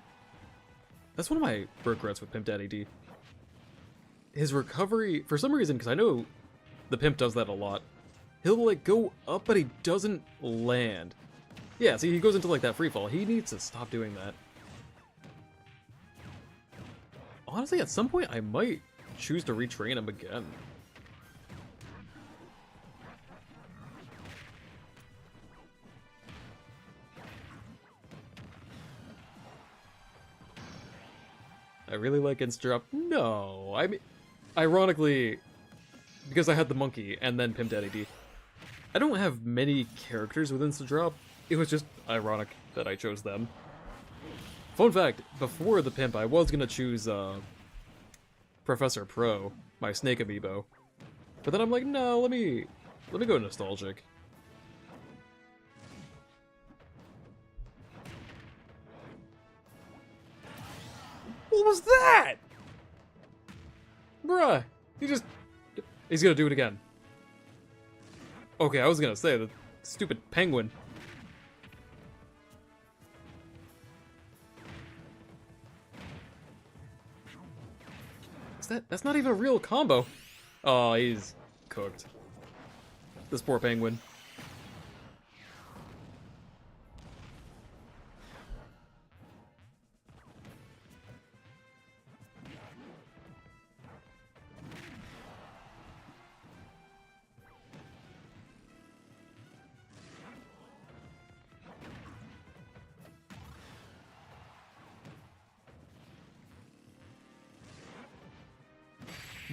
That's one of my regrets with Pimp Daddy D. His recovery, for some reason, because I know the Pimp does that a lot, he'll, like, go up, but he doesn't land. Yeah, see, he goes into, like, that free fall. He needs to stop doing that. Honestly, at some point, I might choose to retrain him again. I really like instant drop. No, I mean, ironically, because I had the monkey and then Pimp Daddy D, I don't have many characters with instant drop. It was just ironic that I chose them. Fun fact, before the Pimp, I was gonna choose Professor Pro, my Snake Amiibo. But then I'm like, no, let me go nostalgic. What was that? Bruh, he's gonna do it again. Okay, I was gonna say, the stupid penguin. That's not even a real combo. Oh, he's cooked. This poor penguin.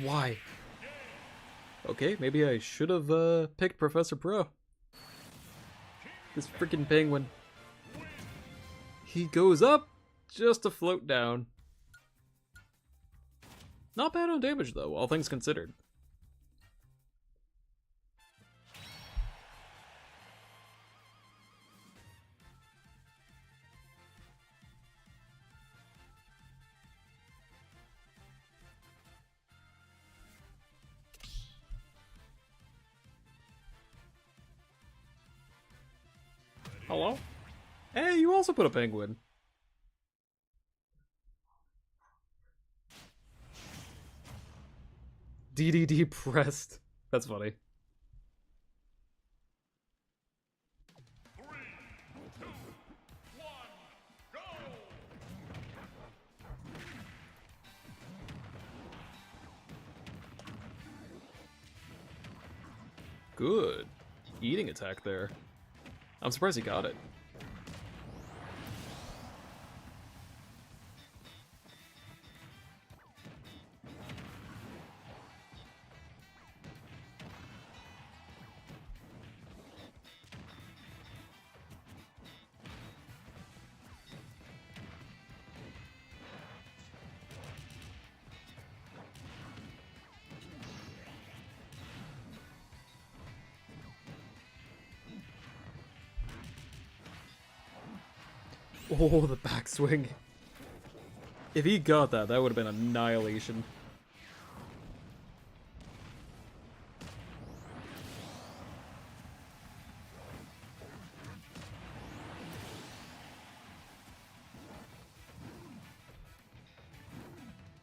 Why? Okay, maybe I should have picked Professor Pro. This freaking penguin. He goes up just to float down. Not bad on damage though, all things considered. Hello? Hey, you also put a penguin. DDD pressed. That's funny. 3, 2, 1, go! Good. Eating attack there. I'm surprised he got it. Oh, the backswing. If he got that, that would have been annihilation.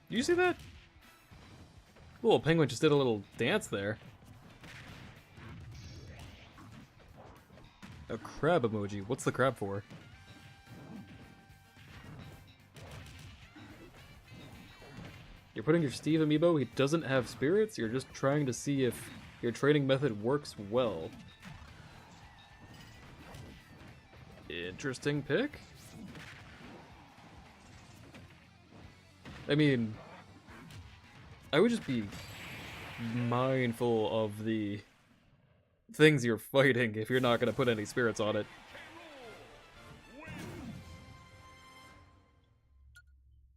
Did you see that? The little penguin just did a little dance there. A crab emoji. What's the crab for? You're putting your Steve amiibo, he doesn't have spirits, you're just trying to see if your training method works well. Interesting pick. I mean, I would just be mindful of the things you're fighting if you're not gonna put any spirits on it.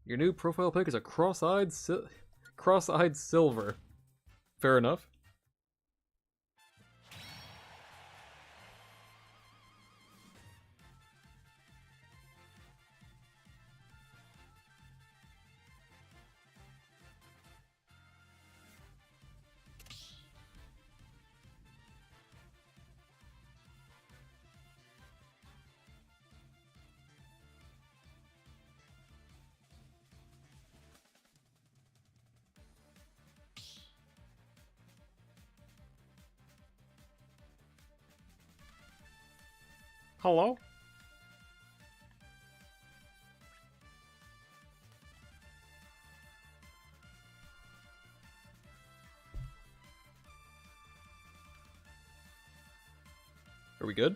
Your new profile pic is a cross-eyed silver. Fair enough. Hello? Are we good?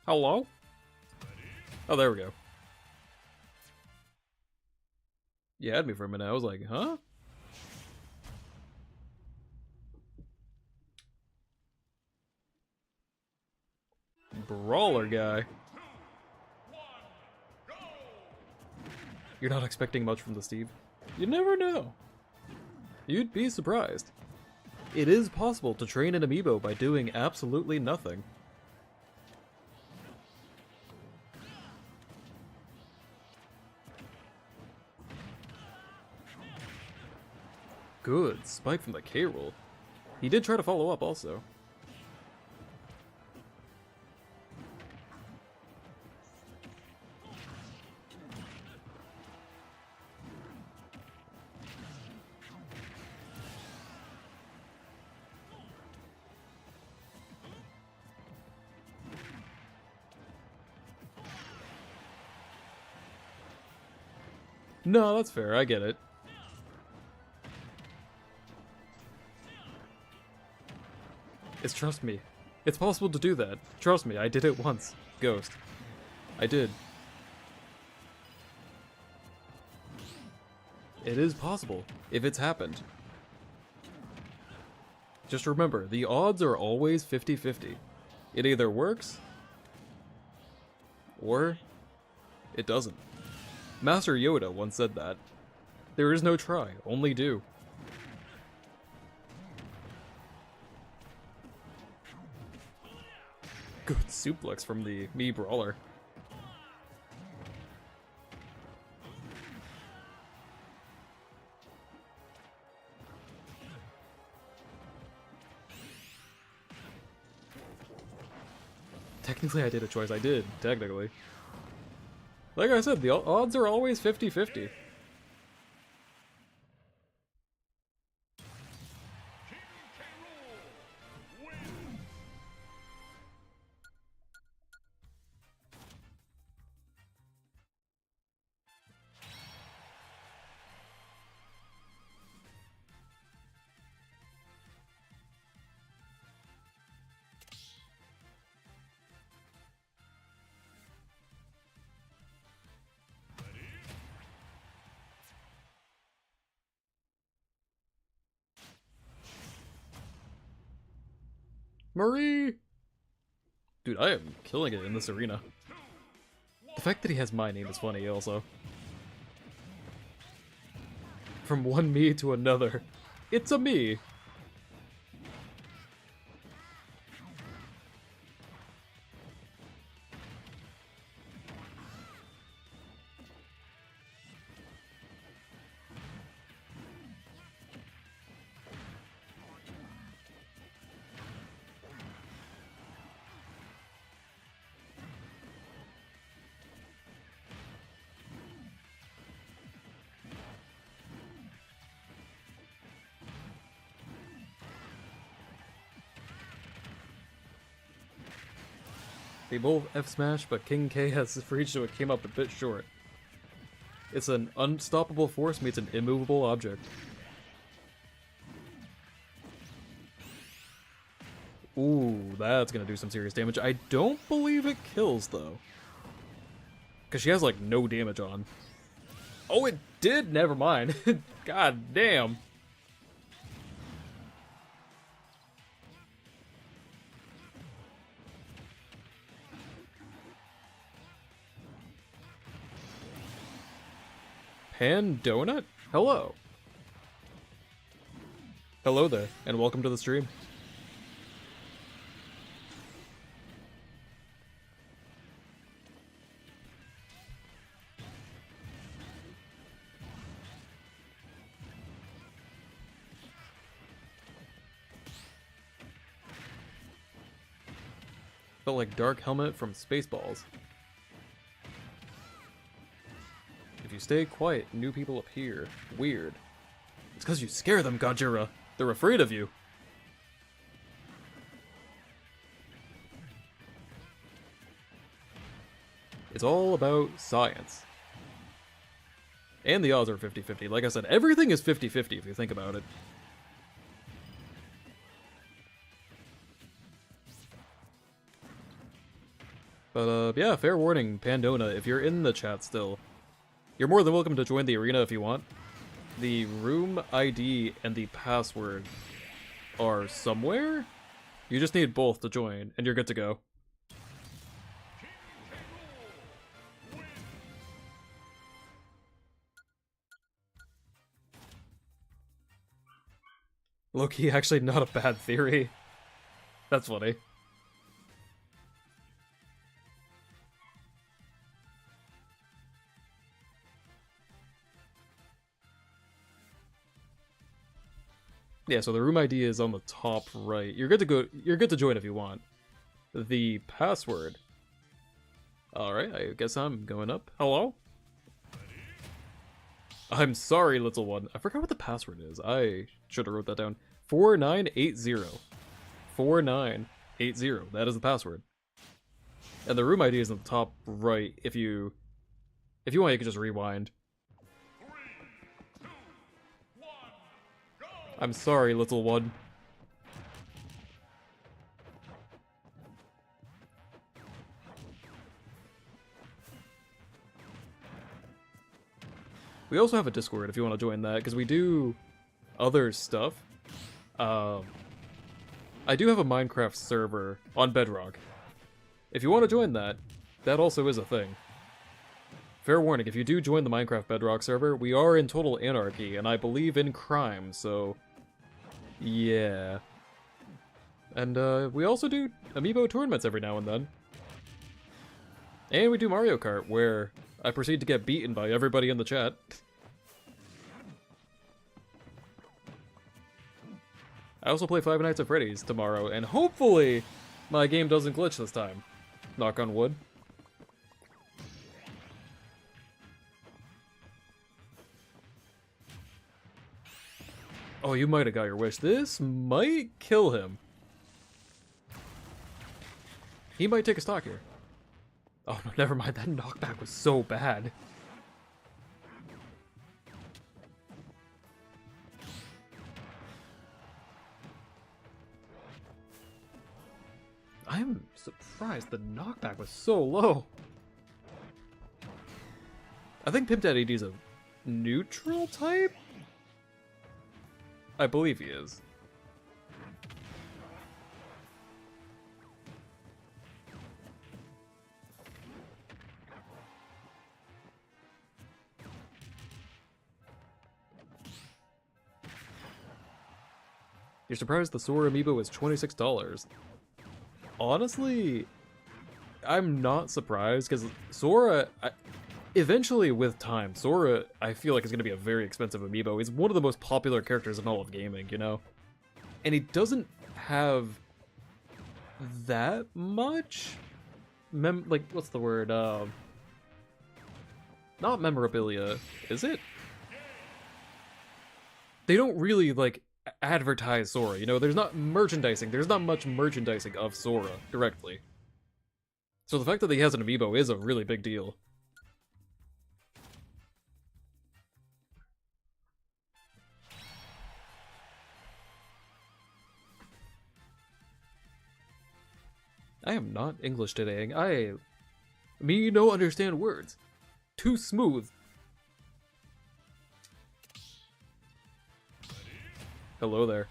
Hello? Oh, there we go. You had me for a minute. I was like, huh? Brawler guy. You're not expecting much from the Steve. You never know. You'd be surprised. It is possible to train an amiibo by doing absolutely nothing. Good spike from the K-roll. He did try to follow up also. No, that's fair. I get it. Trust me. It's possible to do that. Trust me, I did it once. Ghost. I did. It is possible, if it's happened. Just remember, the odds are always 50-50. It either works, or it doesn't. Master Yoda once said that. There is no try, only do. Good suplex from the Mii Brawler. Technically I did a choice, I did, technically. Like I said, the odds are always 50-50. Marie! Dude, I am killing it in this arena. The fact that he has my name is funny, also. From one me to another. It's a me! They both F-smash, but King K has reached so it came up a bit short. It's an unstoppable force meets an immovable object. Ooh, that's gonna do some serious damage. I don't believe it kills, though. Because she has, like, no damage on. Oh, it did? Never mind. God damn. Pan Donut? Hello. Hello there, and welcome to the stream. Felt like Dark Helmet from Spaceballs. If you stay quiet, new people appear. Weird. It's because you scare them, Gajira. They're afraid of you. It's all about science. And the odds are 50-50. Like I said, everything is 50-50 if you think about it. But, yeah, fair warning, Pandona, if you're in the chat still, you're more than welcome to join the arena if you want. The room ID and the password are somewhere? You just need both to join, and you're good to go. Low-key, actually not a bad theory. That's funny. Yeah, so the room ID is on the top right. You're good to go. You're good to join if you want. The password. All right, I guess I'm going up. Hello? I'm sorry, little one. I forgot what the password is. I should have wrote that down. 4980. 4980. That is the password. And the room ID is on the top right. If you want, you can just rewind. 3, 2, 1, go! I'm sorry, little one. We also have a Discord if you want to join that, because we do other stuff. I do have a Minecraft server on Bedrock. If you want to join that, that also is a thing. Fair warning, if you do join the Minecraft Bedrock server, we are in total anarchy, and I believe in crime, so... yeah. And, we also do Amiibo tournaments every now and then. And we do Mario Kart, where I proceed to get beaten by everybody in the chat. I also play Five Nights at Freddy's tomorrow, and hopefully my game doesn't glitch this time. Knock on wood. Oh, you might have got your wish. This might kill him. He might take a stock here. Oh, no, never mind. That knockback was so bad. I'm surprised the knockback was so low. I think Pimp Daddy D's a neutral type? I believe he is. You're surprised the Sora Amiibo is $26. Honestly, I'm not surprised, because Sora, eventually with time, Sora, I feel like is going to be a very expensive Amiibo. He's one of the most popular characters in all of gaming, you know? And he doesn't have that much, like, what's the word, not memorabilia, is it? They don't really, like, advertise Sora, you know? There's not merchandising, there's not much merchandising of Sora directly. So the fact that he has an Amiibo is a really big deal. I am not English today. Me no understand words. Too smooth. Hello there.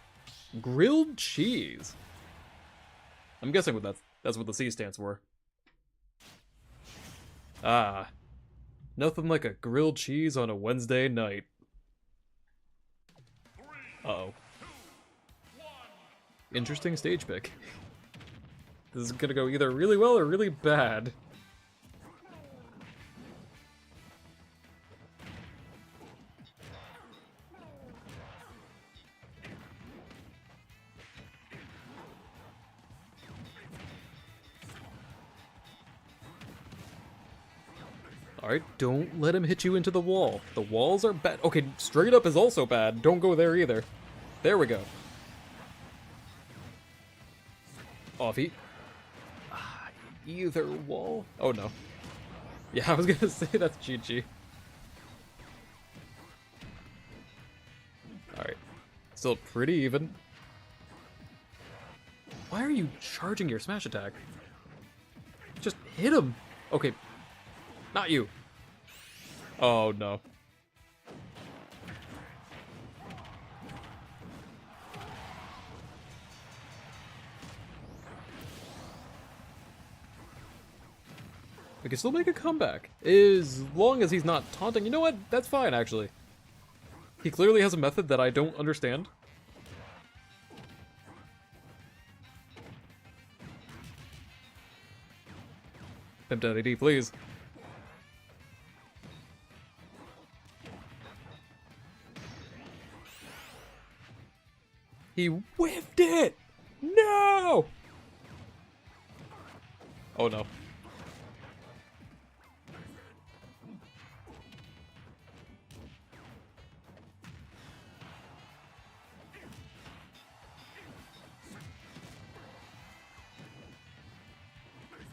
Grilled cheese. I'm guessing that's what the C stands for. Ah. Nothing like a grilled cheese on a Wednesday night. Uh-oh. Interesting stage pick. This is gonna go either really well or really bad. Alright, don't let him hit you into the wall. The walls are bad. Okay, straight up is also bad. Don't go there either. There we go. Offie. Either wall? Oh no. Yeah, I was gonna say that's GG. Alright. Still pretty even. Why are you charging your smash attack? Just hit him! Okay. Not you. Oh no. We can still make a comeback. As long as he's not taunting. You know what? That's fine, actually. He clearly has a method that I don't understand. Pimp Daddy D, please. He whiffed it! No! Oh no.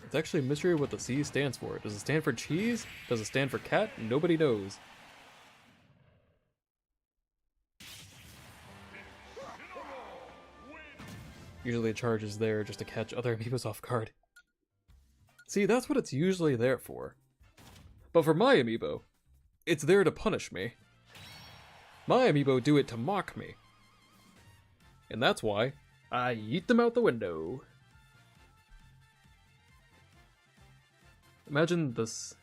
It's actually a mystery what the C stands for. Does it stand for cheese? Does it stand for cat? Nobody knows. Usually a charge is there just to catch other amiibos off guard. See, that's what it's usually there for. But for my amiibo, it's there to punish me. My amiibo do it to mock me. And that's why I yeet them out the window. Imagine this.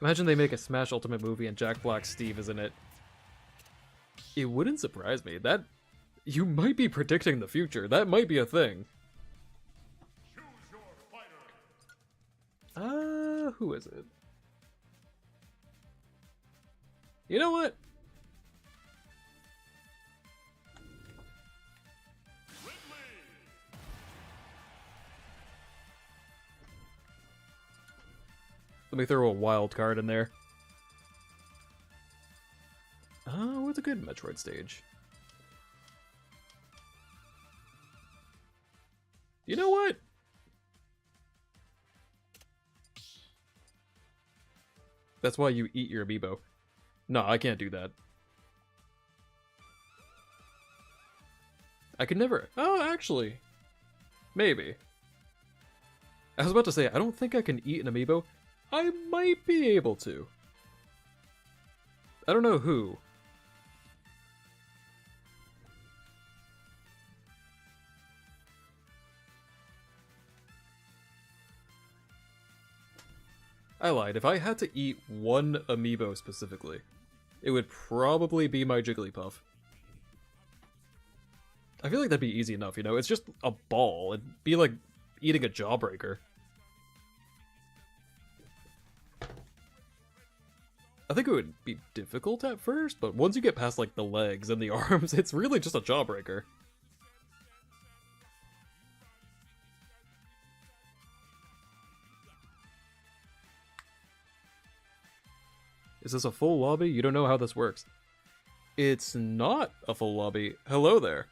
Imagine they make a Smash Ultimate movie and Jack Black's Steve is in it. It wouldn't surprise me. That you might be predicting the future. That might be a thing. Choose your fighter. Who is it? You know what? Let me throw a wild card in there. What's a good Metroid stage? You know what? That's why you eat your amiibo. No, I can't do that. I could never... Oh, actually. Maybe. I was about to say, I don't think I can eat an amiibo. I might be able to. I don't know who. I lied. If I had to eat one amiibo specifically, it would probably be my Jigglypuff. I feel like that'd be easy enough, you know? It's just a ball. It'd be like eating a Jawbreaker. I think it would be difficult at first, but once you get past like the legs and the arms, it's really just a Jawbreaker. Is this a full lobby? You don't know how this works. It's not a full lobby. Hello there.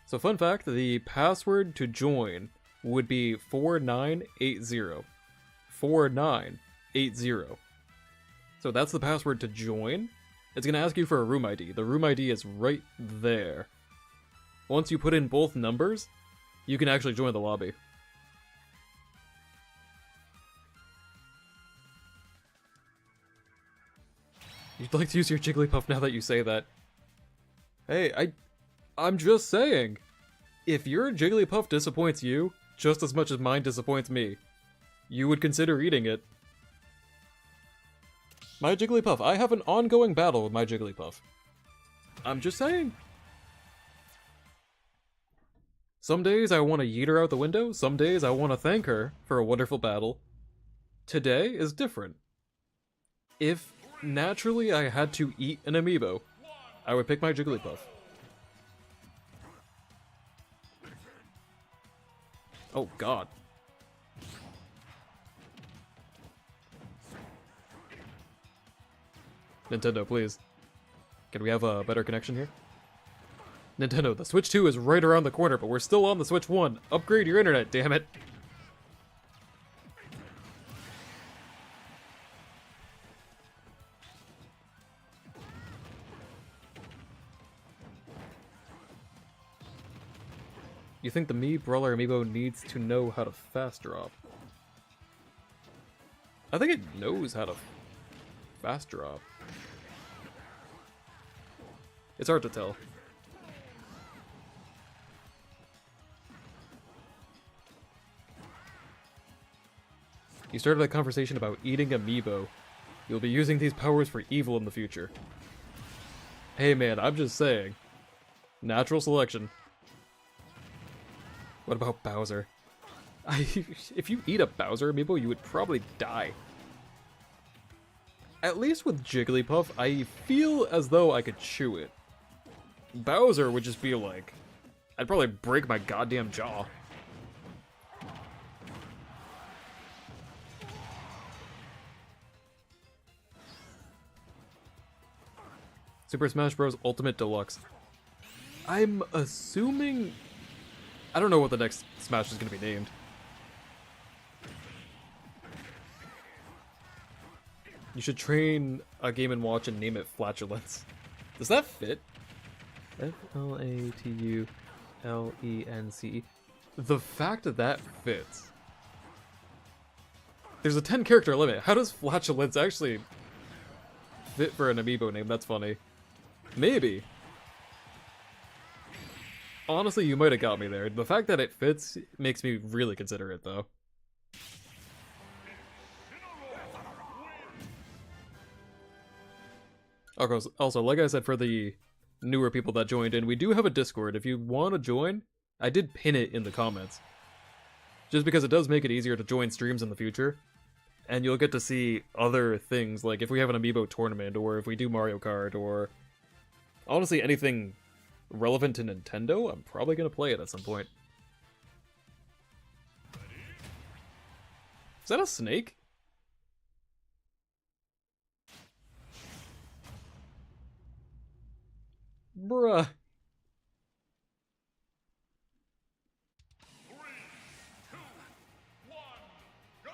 So fun fact, the password to join would be 4980. 4980. So that's the password to join. It's going to ask you for a room ID. The room ID is right there. Once you put in both numbers, you can actually join the lobby. You'd like to use your Jigglypuff now that you say that. Hey, I'm just saying. If your Jigglypuff disappoints you, just as much as mine disappoints me, you would consider eating it. My Jigglypuff. I have an ongoing battle with my Jigglypuff. I'm just saying. Some days I want to yeet her out the window, some days I want to thank her for a wonderful battle. Today is different. If naturally I had to eat an amiibo, I would pick my Jigglypuff. Oh god. Nintendo, please. Can we have a better connection here? Nintendo, the Switch 2 is right around the corner, but we're still on the Switch 1. Upgrade your internet, damn it. You think the Mii Brawler Amiibo needs to know how to fast drop? I think it knows how to fast drop. It's hard to tell. You started a conversation about eating Amiibo. You'll be using these powers for evil in the future. Hey man, I'm just saying. Natural selection. What about Bowser? If you eat a Bowser Amiibo, you would probably die. At least with Jigglypuff, I feel as though I could chew it. Bowser would just be like... I'd probably break my goddamn jaw. Super Smash Bros. Ultimate Deluxe. I'm assuming... I don't know what the next Smash is going to be named. You should train a Game & Watch and name it Flatulence. Does that fit? F-L-A-T-U-L-E-N-C. The fact that that fits. There's a 10 character limit. How does Flatulence actually fit for an Amiibo name? That's funny. Maybe. Honestly, you might have got me there. The fact that it fits makes me really consider it, though. Also, like I said, for the newer people that joined in, we do have a Discord. If you want to join, I did pin it in the comments. Just because it does make it easier to join streams in the future. And you'll get to see other things, like if we have an Amiibo tournament, or if we do Mario Kart, or... honestly, anything relevant to Nintendo, I'm probably going to play it at some point. Is that a snake? Bruh. 3, 2, 1, go!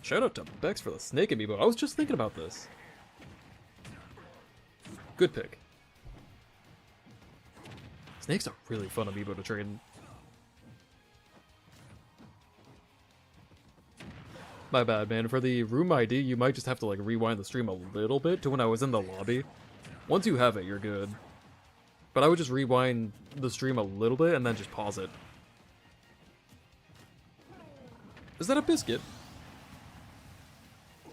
Shout out to Bex for the snake amiibo. I was just thinking about this. Good pick. Snake's a really fun amiibo to trade. My bad, man. For the room ID, you might just have to like rewind the stream a little bit to when I was in the lobby. Once you have it, you're good. But I would just rewind the stream a little bit and then just pause it. Is that a biscuit?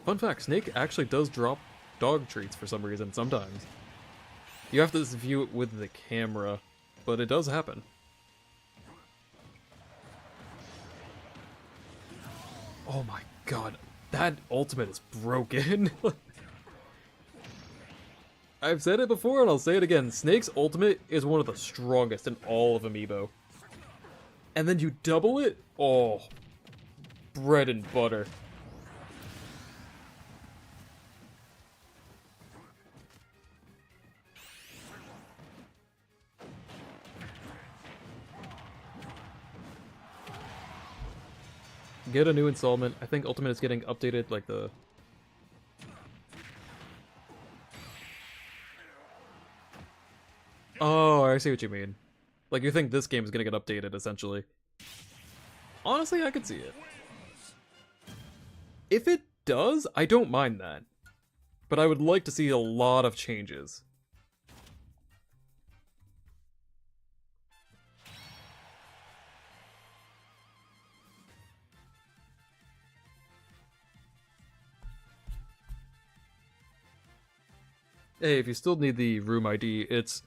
Fun fact, Snake actually does drop dog treats for some reason sometimes. You have to view it with the camera, but it does happen. Oh my god, that ultimate is broken. I've said it before and I'll say it again, Snake's ultimate is one of the strongest in all of Amiibo. And then you double it? Oh, bread and butter. Get a new installment. I think Ultimate is getting updated, like the... Oh, I see what you mean. Like, you think this game is gonna get updated, essentially. Honestly, I could see it. If it does, I don't mind that. But I would like to see a lot of changes. Hey, if you still need the room ID, it's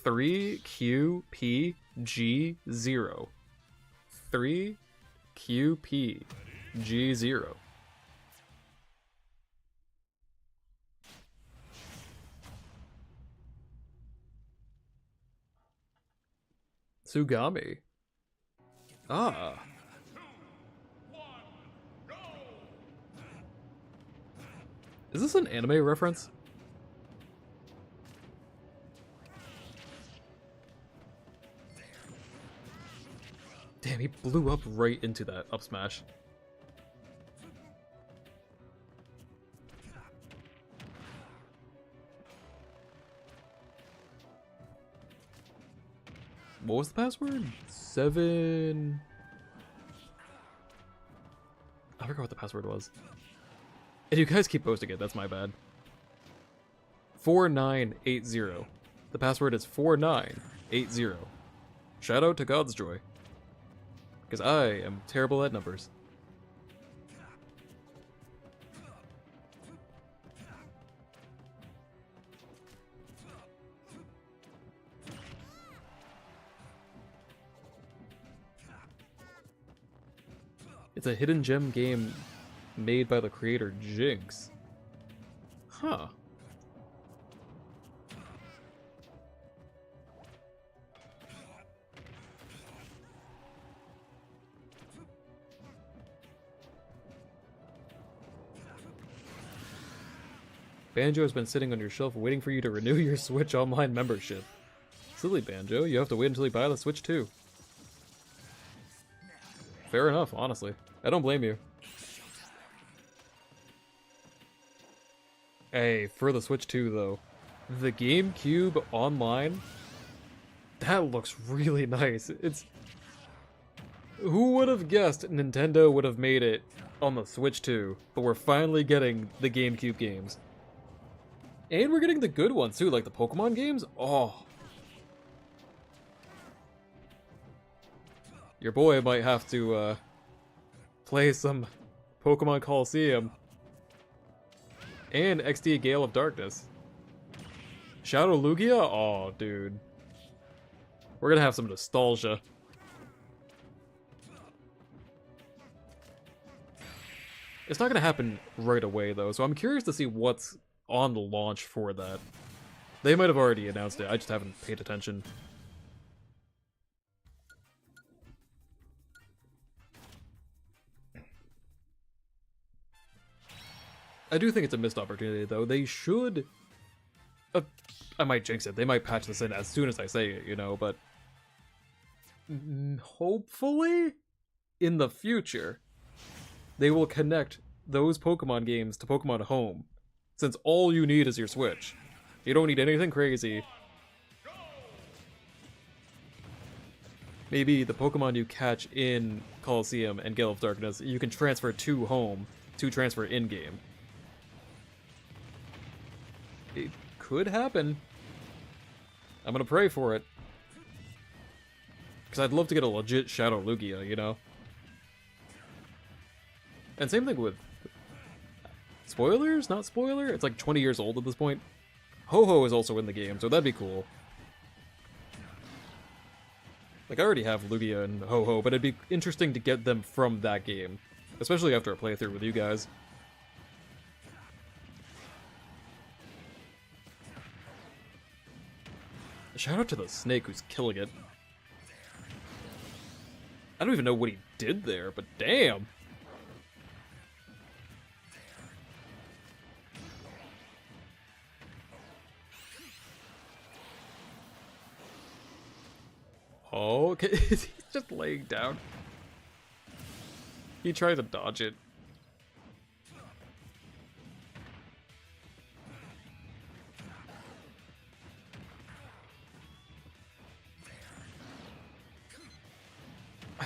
3QPG0. 3QPG0. Tsugami. Ah. Is this an anime reference? Damn, he blew up right into that up smash. What was the password? 7... I forgot what the password was. And you guys keep posting it, that's my bad. 4980. The password is 4980. Shout out to God's Joy. Because I am terrible at numbers. It's a hidden gem game made by the creator Jinx. Huh. Banjo has been sitting on your shelf waiting for you to renew your Switch Online membership. Silly Banjo, you have to wait until you buy the Switch too. Fair enough, honestly. I don't blame you. Hey, for the Switch 2 though, the GameCube Online, that looks really nice. It's... Who would have guessed Nintendo would have made it on the Switch 2, but we're finally getting the GameCube games. And we're getting the good ones too, like the Pokemon games. Oh. Your boy might have to play some Pokemon Coliseum. And XD Gale of Darkness. Shadow Lugia? Oh, dude. We're gonna have some nostalgia. It's not gonna happen right away though, so I'm curious to see what's on the launch for that. They might have already announced it, I just haven't paid attention. I do think it's a missed opportunity though. They should... I might jinx it, they might patch this in as soon as I say it, you know, but... hopefully, in the future, they will connect those Pokemon games to Pokemon Home. Since all you need is your Switch. You don't need anything crazy. Maybe the Pokemon you catch in Coliseum and Gale of Darkness, you can transfer to Home to transfer in-game. It could happen. I'm gonna pray for it. Because I'd love to get a legit Shadow Lugia, you know? And same thing with... Spoilers? Not spoiler? It's like 20 years old at this point. Ho-Ho is also in the game, so that'd be cool. Like, I already have Lugia and Ho-Ho, but it'd be interesting to get them from that game. Especially after a playthrough with you guys. Shout out to the snake who's killing it. I don't even know what he did there, but damn! Oh, okay. He's just laying down. He tried to dodge it.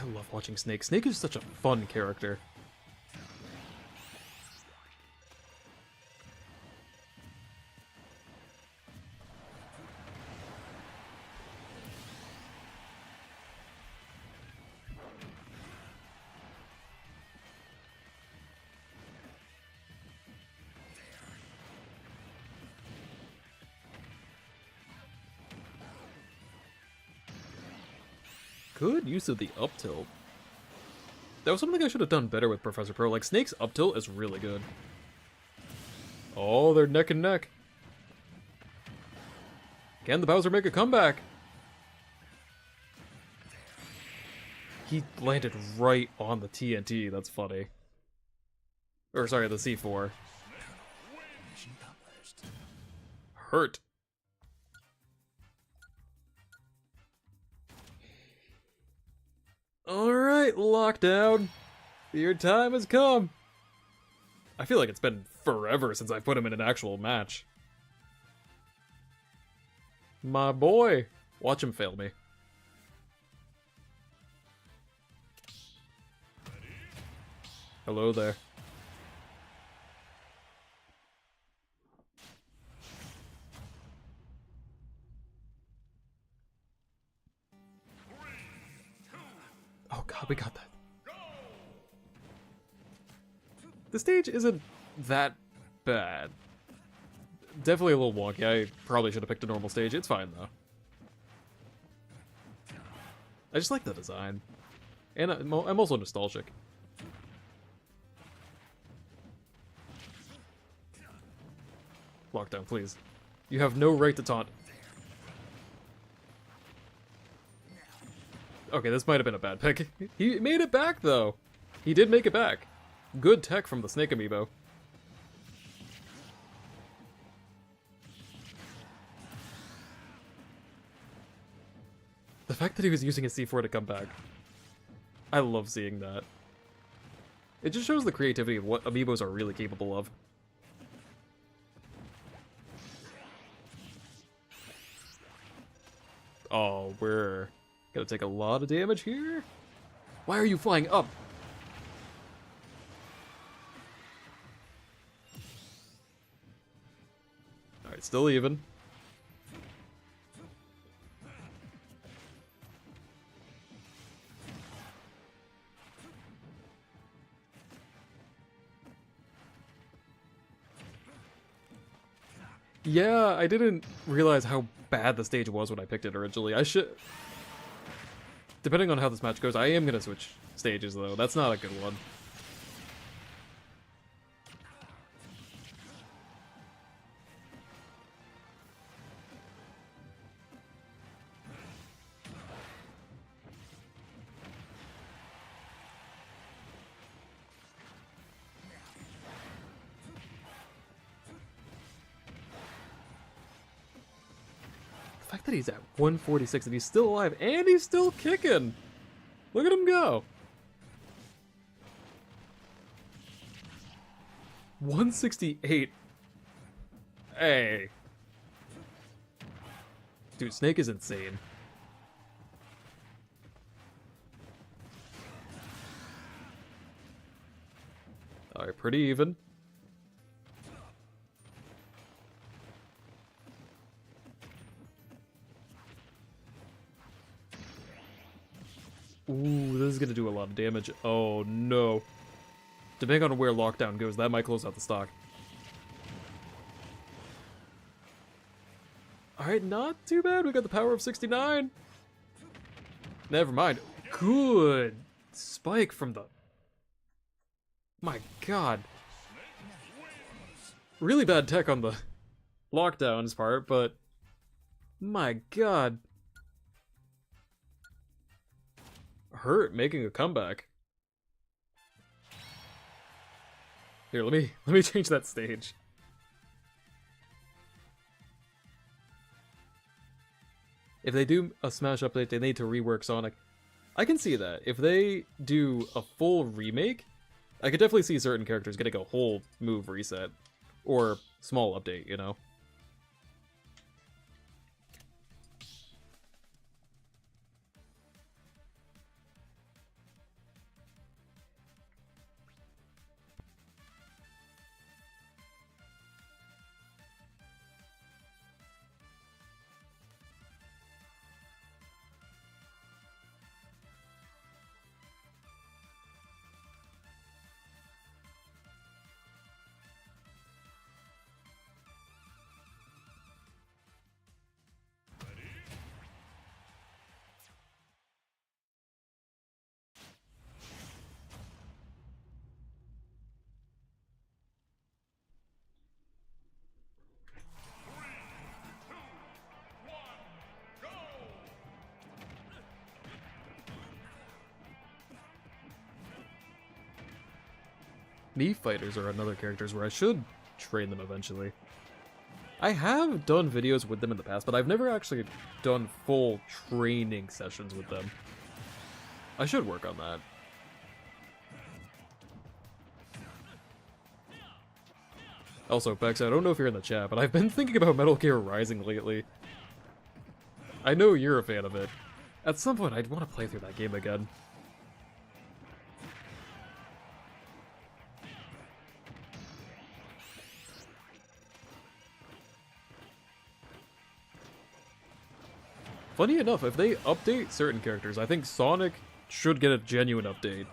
I love watching Snake. Snake is such a fun character. Good use of the up tilt. That was something I should have done better with Professor Pro. Like, Snake's up tilt is really good. Oh, they're neck and neck. Can the Bowser make a comeback? He landed right on the TNT. That's funny. Or, sorry, the C4. Hurt. Alright, Lockdown. Your time has come. I feel like it's been forever since I put him in an actual match. My boy. Watch him fail me. Hello there. Oh god, we got that. The stage isn't that bad. Definitely a little wonky. I probably should have picked a normal stage. It's fine, though. I just like the design. And I'm also nostalgic. Lockdown, please. You have no right to taunt. Okay, this might have been a bad pick. He made it back, though. He did make it back. Good tech from the Snake Amiibo. The fact that he was using his C4 to come back. I love seeing that. It just shows the creativity of what Amiibos are really capable of. Oh, we're gonna take a lot of damage here. Why are you flying up? Alright, still even. Yeah, I didn't realize how bad the stage was when I picked it originally. I should... Depending on how this match goes, I am gonna switch stages, though. That's not a good one. The fact that he's at 146 and he's still alive and he's still kicking. Look at him go. 168. Hey. Dude, Snake is insane. Alright, pretty even. Ooh, this is gonna do a lot of damage. Oh no. Depending on where Lockdown goes, that might close out the stock. Alright, not too bad. We got the power of 69. Never mind. Good spike from the... My god. Really bad tech on the Lockdown's part, but... My god. Hurt making a comeback. Here, let me change that stage. If they do a Smash update, they need to rework Sonic. I can see that. If they do a full remake, I could definitely see certain characters getting a whole move reset. Or small update, you know? Mii fighters are another characters where I should train them eventually. I have done videos with them in the past, but I've never actually done full training sessions with them. I should work on that. Also, Bex, I don't know if you're in the chat, but I've been thinking about Metal Gear Rising lately. I know you're a fan of it. At some point, I'd want to play through that game again. Funny enough, if they update certain characters, I think Sonic should get a genuine update.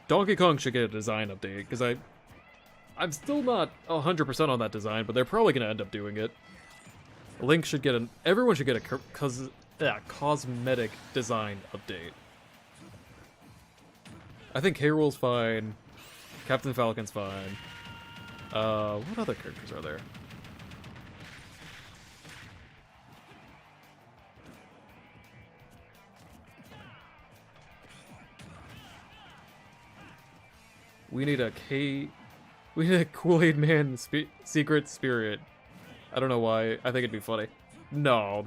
Donkey Kong should get a design update, because I'm still not 100% on that design, but they're probably going to end up doing it. Link should get everyone should get a cosmetic design update. I think K. Rool's fine. Captain Falcon's fine. What other characters are there? We need a Kool-Aid Man secret spirit. I don't know why. I think it'd be funny. No,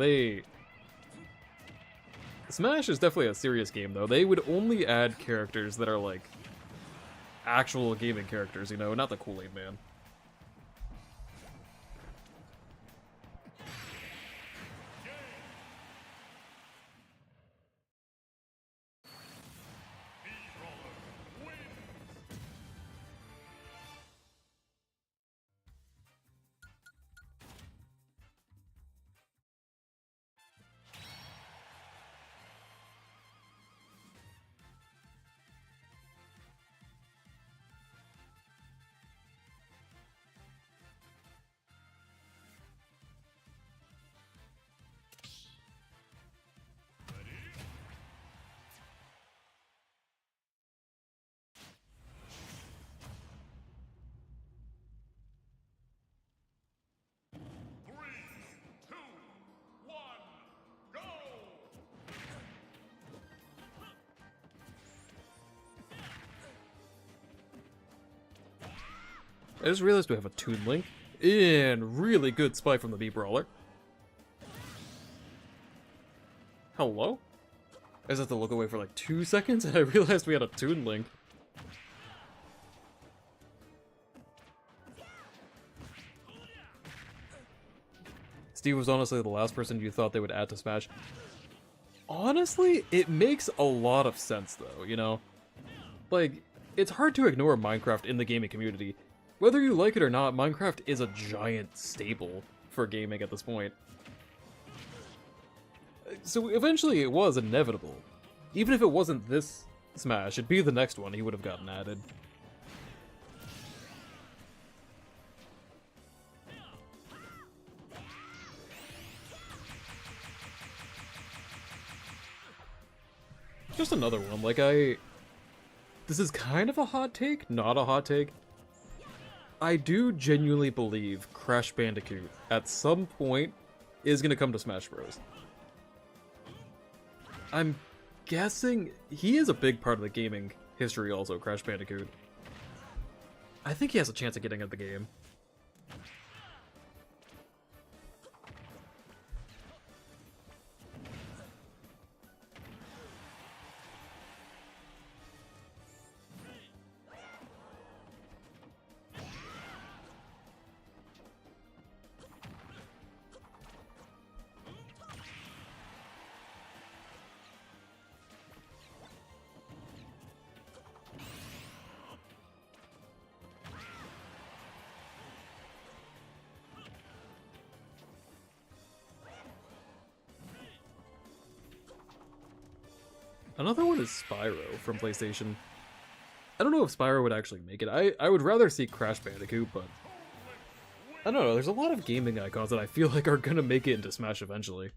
Smash is definitely a serious game, though. They would only add characters that are, like, actual gaming characters, you know, not the Kool-Aid Man. I just realized we have a Toon Link. And really good spy from the Mii Brawler. Hello? I just had to look away for like 2 seconds and I realized we had a Toon Link. Steve was honestly the last person you thought they would add to Smash. Honestly, it makes a lot of sense though, you know? Like, it's hard to ignore Minecraft in the gaming community. Whether you like it or not, Minecraft is a giant staple for gaming at this point. So eventually it was inevitable. Even if it wasn't this Smash, it'd be the next one he would have gotten added. Just another one, like this is kind of a hot take, not a hot take. I do genuinely believe Crash Bandicoot, at some point, is gonna come to Smash Bros. I'm guessing he is a big part of the gaming history also, Crash Bandicoot. I think he has a chance of getting at the game. Another one is Spyro from PlayStation. I don't know if Spyro would actually make it. I would rather see Crash Bandicoot, but I don't know, there's a lot of gaming icons that I feel like are gonna make it into Smash eventually.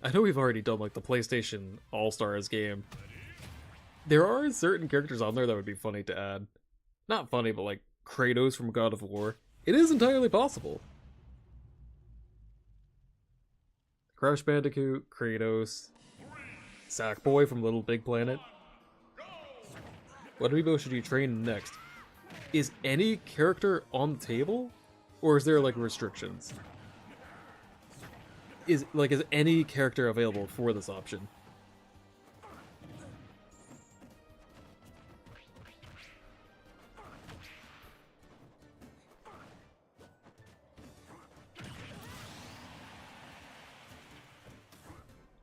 I know we've already done like the PlayStation All-Stars game. There are certain characters on there that would be funny to add. Not funny, but like Kratos from God of War. It is entirely possible. Crash Bandicoot, Kratos, Sackboy from Little Big Planet. What amiibo should you train next? Is any character on the table? Or is there like restrictions? Is any character available for this option?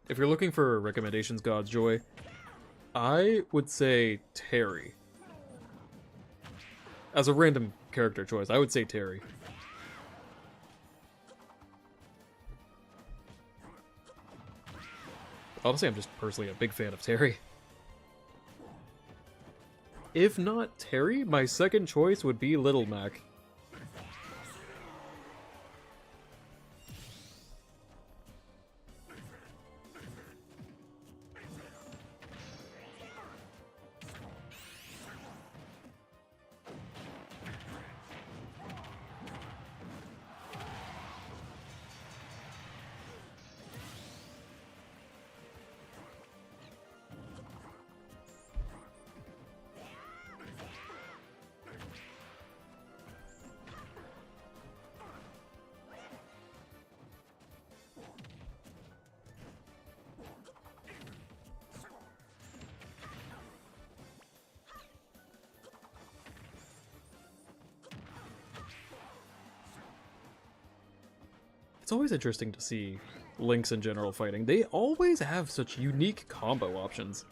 If you're looking for recommendations, God's Joy, I would say Terry. As a random character choice, I would say Terry. Honestly, I'm just personally a big fan of Terry. If not Terry, my second choice would be Little Mac. It's always interesting to see Links in general fighting. They always have such unique combo options.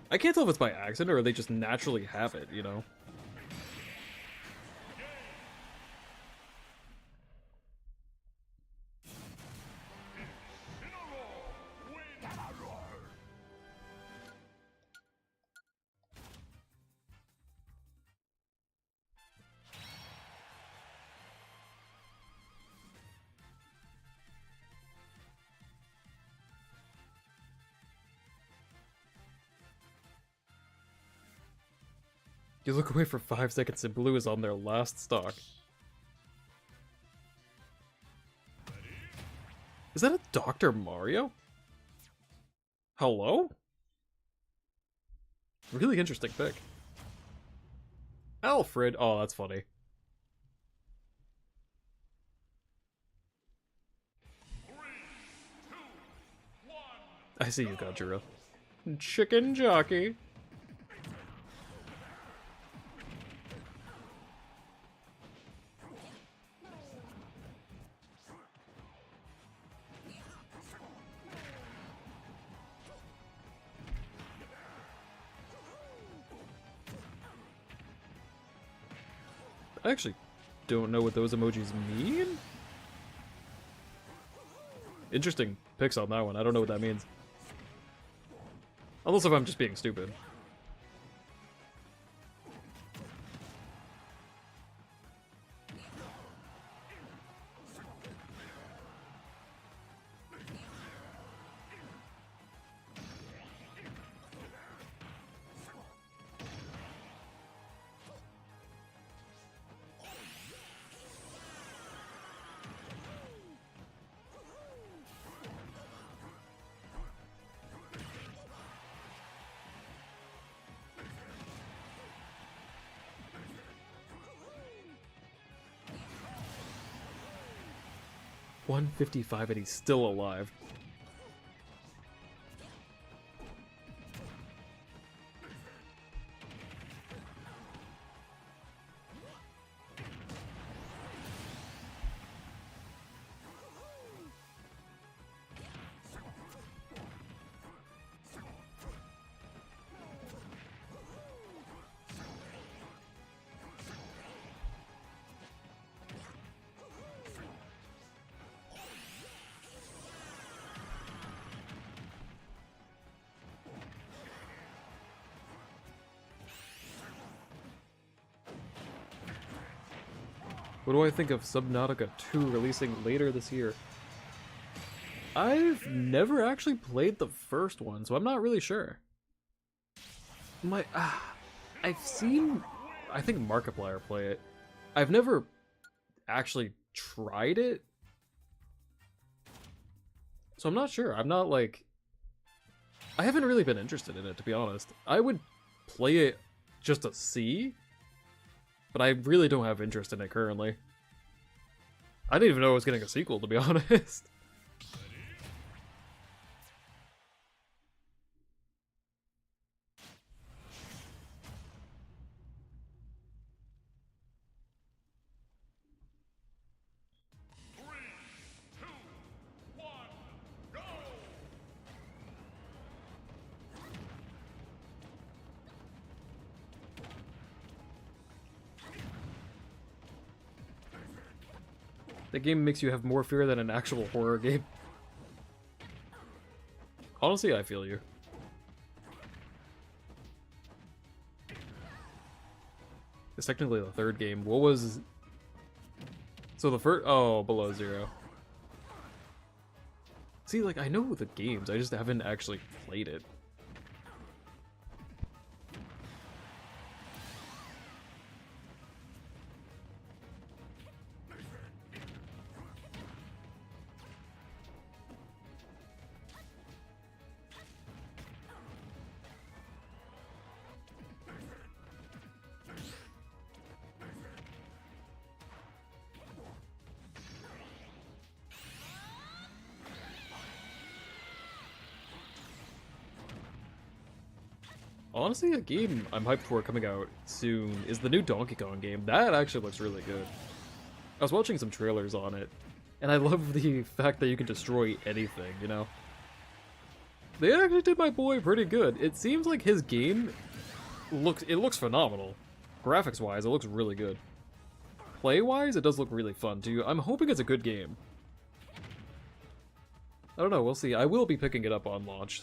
I can't tell if it's by accident or they just naturally have it, you know? You look away for 5 seconds and blue is on their last stock. Is that a Dr. Mario? Hello? Really interesting pick. Alfred. Oh, that's funny. I see you, Gajira. Chicken jockey. I actually don't know what those emojis mean. Interesting picks on that one. I don't know what that means. Unless if I'm just being stupid. $155 and he's still alive. What do I think of Subnautica 2 releasing later this year? I've never actually played the first one, so I'm not really sure. I've seen, I think Markiplier play it. I've never actually tried it, so I'm not sure. I'm not like, I haven't really been interested in it, to be honest. I would play it just to see, but I really don't have interest in it currently. I didn't even know it was getting a sequel, to be honest. The game makes you have more fear than an actual horror game. Honestly, I feel you. It's technically the third game. What was... So the first... Oh, Below Zero. See, like, I know the games, I just haven't actually played it. Honestly, a game I'm hyped for coming out soon is the new Donkey Kong game. That actually looks really good. I was watching some trailers on it, and I love the fact that you can destroy anything, you know? They actually did my boy pretty good. It seems like his game looks phenomenal. Graphics-wise, it looks really good. Play-wise, it does look really fun, too. I'm hoping it's a good game. I don't know, we'll see. I will be picking it up on launch.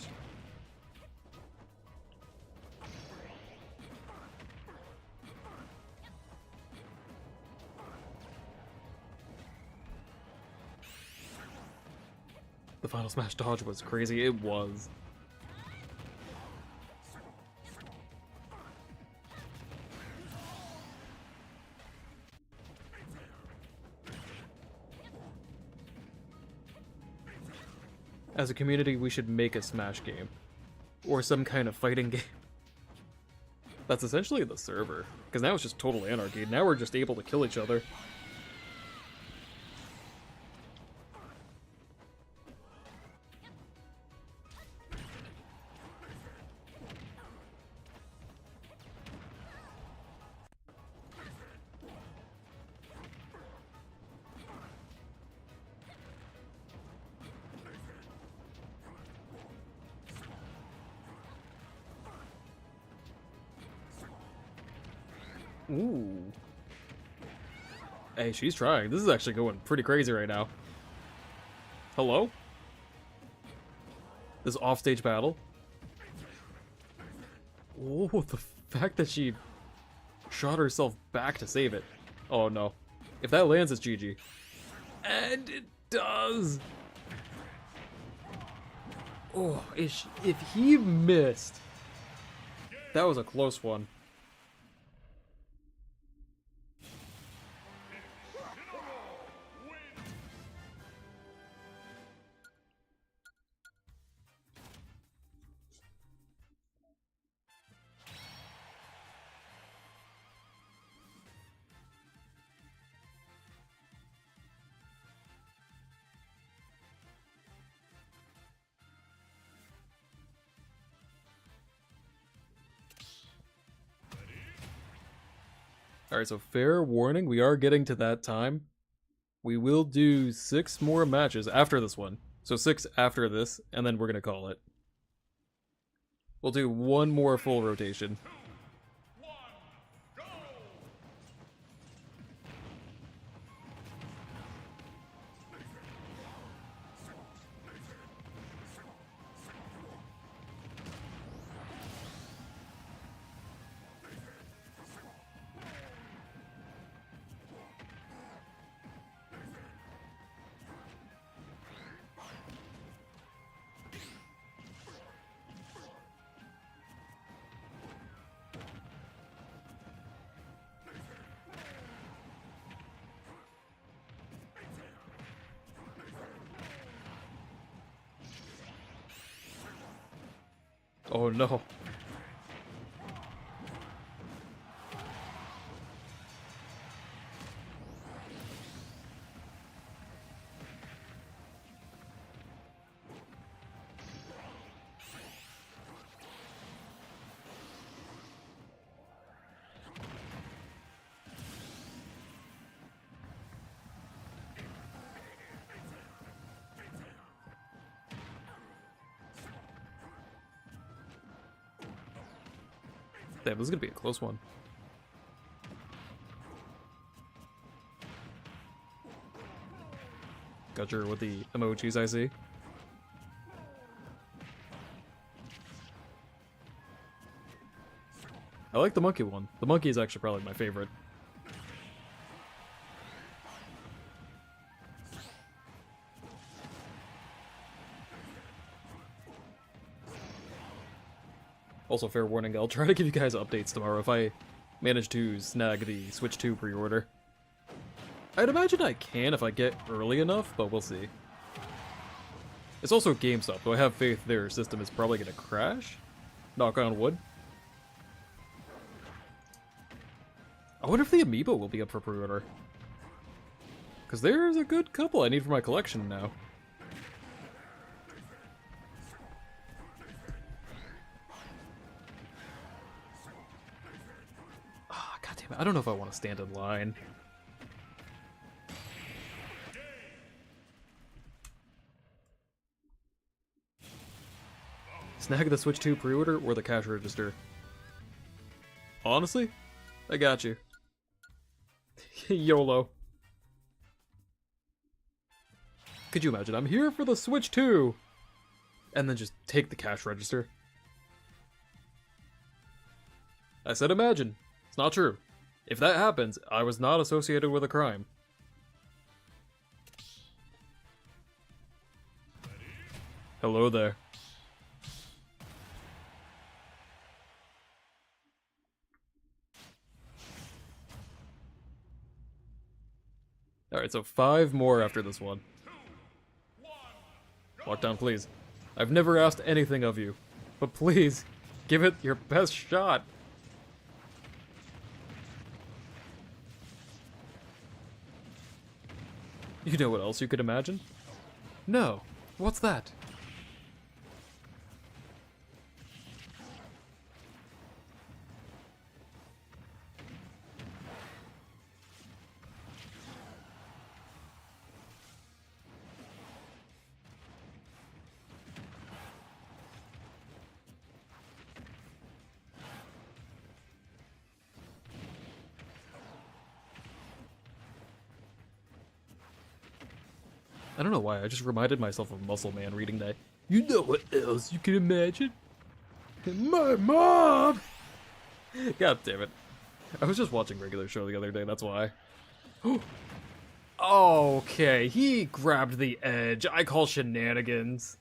The Final Smash dodge was crazy. It was. As a community, we should make a Smash game. Or some kind of fighting game. That's essentially the server. Because now it's just total anarchy. Now we're just able to kill each other. Ooh. Hey, she's trying. This is actually going pretty crazy right now. Hello? This offstage battle? Oh, the fact that she shot herself back to save it. Oh no. If that lands, it's GG. And it does! Oh, if he missed... That was a close one. Alright, so fair warning, we are getting to that time. We will do 6 more matches after this one. So 6 after this, and then we're gonna call it. We'll do 1 more full rotation. Oh no. Damn, this is gonna be a close one. Gotcha with the emojis I see. I like the monkey one. The monkey is actually probably my favorite. Also, fair warning, I'll try to give you guys updates tomorrow if I manage to snag the Switch 2 pre-order. I'd imagine I can if I get early enough, but we'll see. It's also GameStop, so I have faith their system is probably gonna crash. Knock on wood. I wonder if the Amiibo will be up for pre-order. Because there's a good couple I need for my collection now. Ah, God damn it, I don't know if I want to stand in line. Snag the Switch 2 pre-order or the cash register. Honestly, I got you. YOLO. Could you imagine? I'm here for the Switch 2! And then just take the cash register. I said imagine. It's not true. If that happens, I was not associated with a crime. Hello there. Alright, so 5 more after this one. Walk down, please. I've never asked anything of you, but please, give it your best shot. You know what else you could imagine? No. What's that? I don't know why, I just reminded myself of Muscle Man reading that. You know what else you can imagine? My mom! God damn it. I was just watching Regular Show the other day, that's why. Okay, he grabbed the edge. I call shenanigans.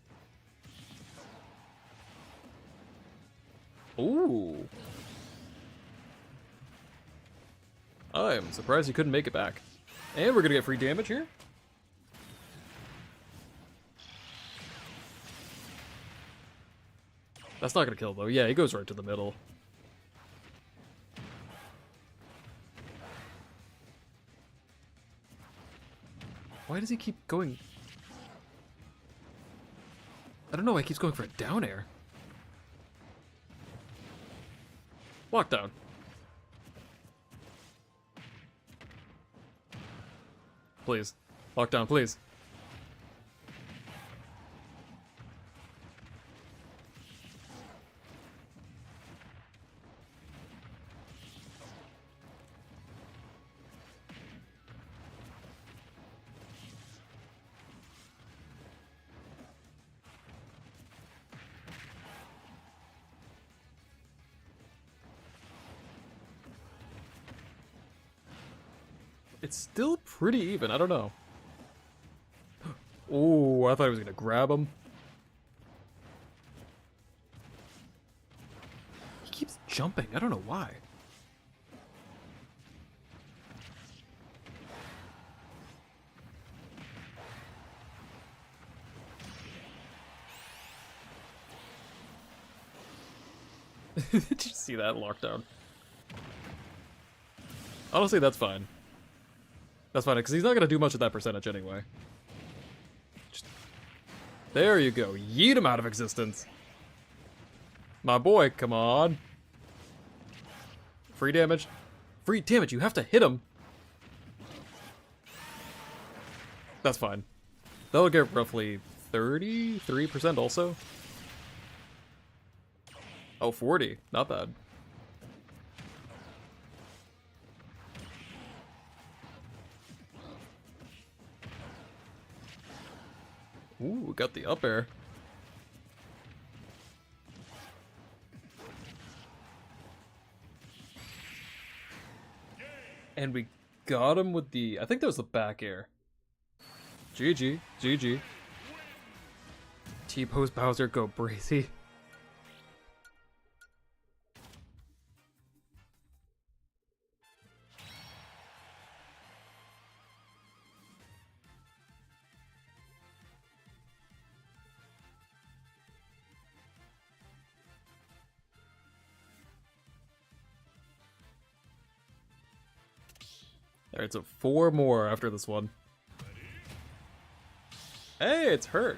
Ooh. I am surprised he couldn't make it back. And we're gonna get free damage here. That's not gonna kill though. Yeah, he goes right to the middle. Why does he keep going? I don't know why he keeps going for a down air. Lockdown. Please. Lockdown, please. It's still pretty even, I don't know. Oh, I thought I was gonna grab him. He keeps jumping, I don't know why. Did you see that lockdown? Honestly, that's fine. That's fine, because he's not going to do much of that percentage anyway. Just... There you go. Yeet him out of existence. My boy, come on. Free damage. Free damage, you have to hit him. That's fine. That'll get roughly 33% also. Oh, 40. Not bad. Ooh, we got the up air. And we got him with the... I think that was the back air. GG. GG. T-pose Bowser, go Brazy. Alright, so 4 more after this one. Hey, it's hurt.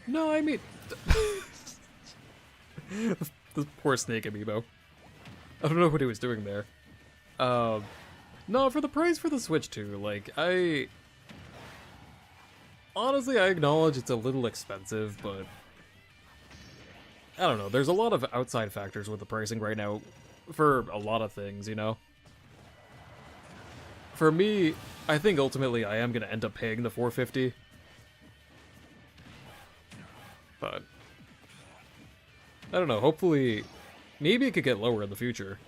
No, I mean... this poor Snake Amiibo. I don't know what he was doing there. No, for the price for the Switch too, like, honestly, I acknowledge it's a little expensive, but... I don't know, there's a lot of outside factors with the pricing right now for a lot of things, you know? For me, I think ultimately I am gonna end up paying the $450. But I don't know, hopefully, maybe it could get lower in the future.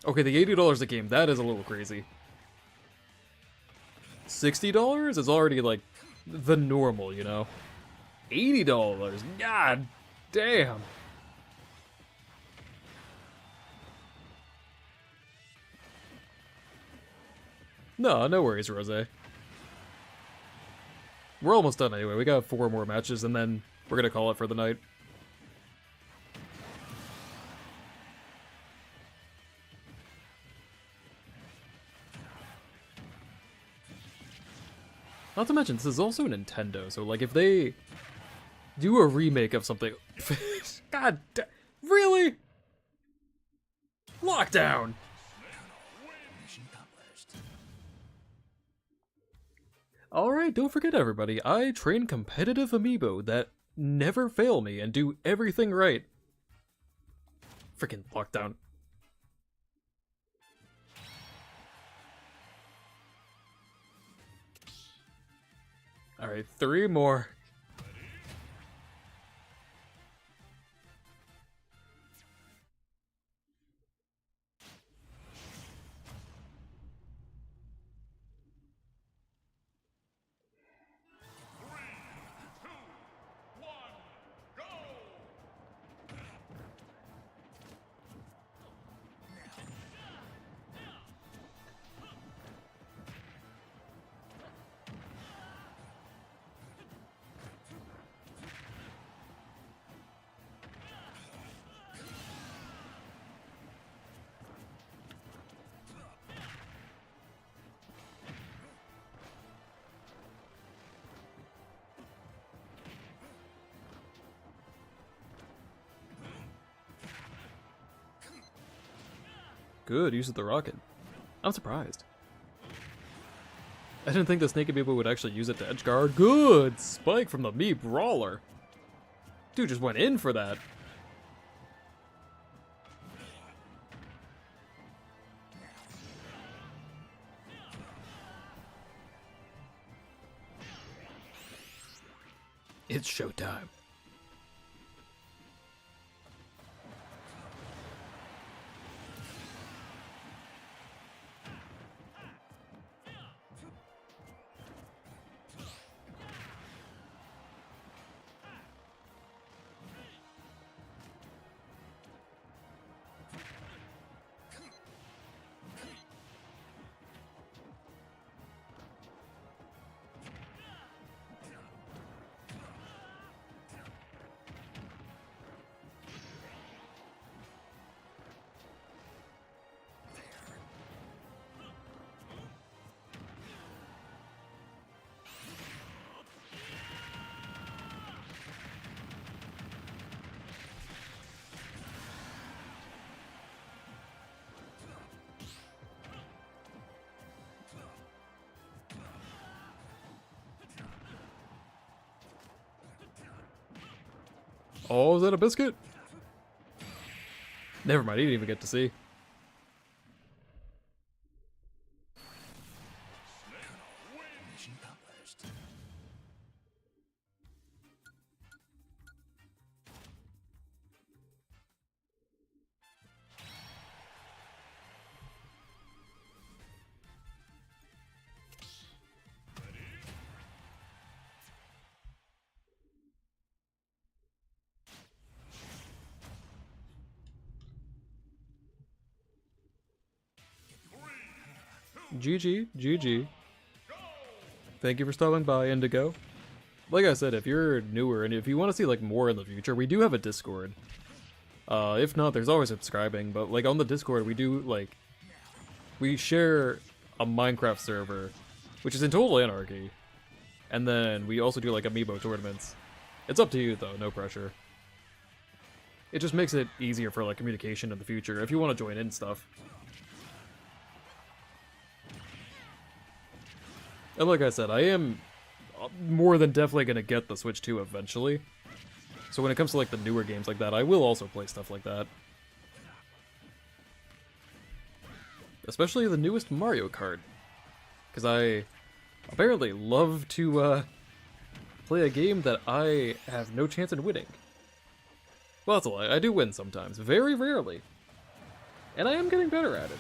Okay, the $80 a game, that is a little crazy. $60 is already like the normal, you know? $80, god damn. No, no worries, Rose. We're almost done anyway. We got 4 more matches, and then we're gonna call it for the night. Not to mention, this is also Nintendo, so like if they do a remake of something... God damn... Really? Lockdown! Alright, don't forget everybody, I train competitive Amiibo that never fail me and do everything right. Freaking lockdown. Alright, 3 more. Good use of the rocket. I'm surprised. I didn't think the Snake Amiibo would actually use it to edge guard. Good spike from the Mii Brawler. Dude just went in for that. It's showtime. Oh, is that a biscuit? Never mind, he didn't even get to see. Mission accomplished. GG, GG. Thank you for stopping by, Indigo. Like I said, if you're newer and if you want to see like more in the future, we do have a Discord. If not, there's always subscribing, but like on the Discord, we do like, we share a Minecraft server, which is in total anarchy. And then we also do like Amiibo tournaments. It's up to you though, no pressure. It just makes it easier for like communication in the future if you want to join in stuff. And like I said, I am more than definitely going to get the Switch 2 eventually. So when it comes to like the newer games like that, I will also play stuff like that. Especially the newest Mario Kart. Because I apparently love to play a game that I have no chance in winning. Well, that's a lie. I do win sometimes. Very rarely. And I am getting better at it.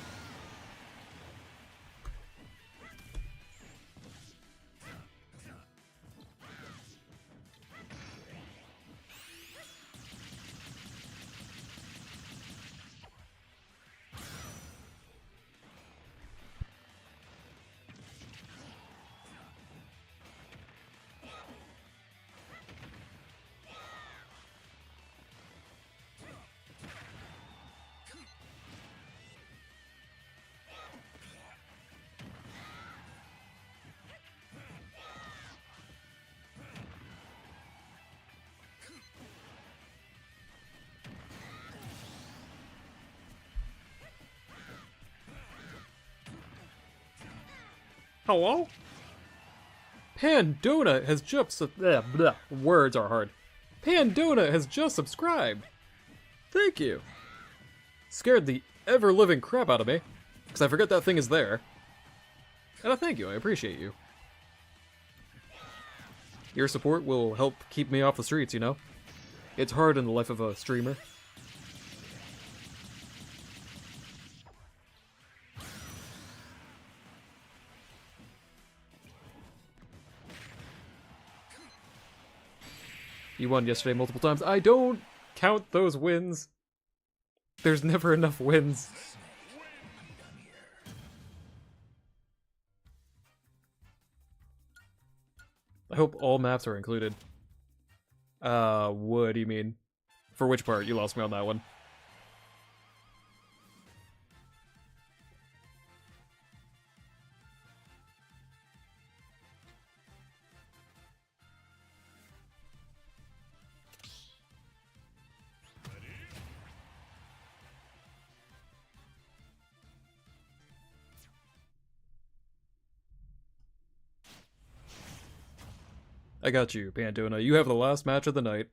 Hello? Pandona has just words are hard. Pandona has just subscribed. Thank you. Scared the ever-living crap out of me, because I forget that thing is there. And I thank you, I appreciate you. Your support will help keep me off the streets, you know? It's hard in the life of a streamer. You won yesterday multiple times. I don't count those wins. There's never enough wins. I hope all maps are included. What do you mean? For which part? You lost me on that one. I got you, Pandona. You have the last match of the night.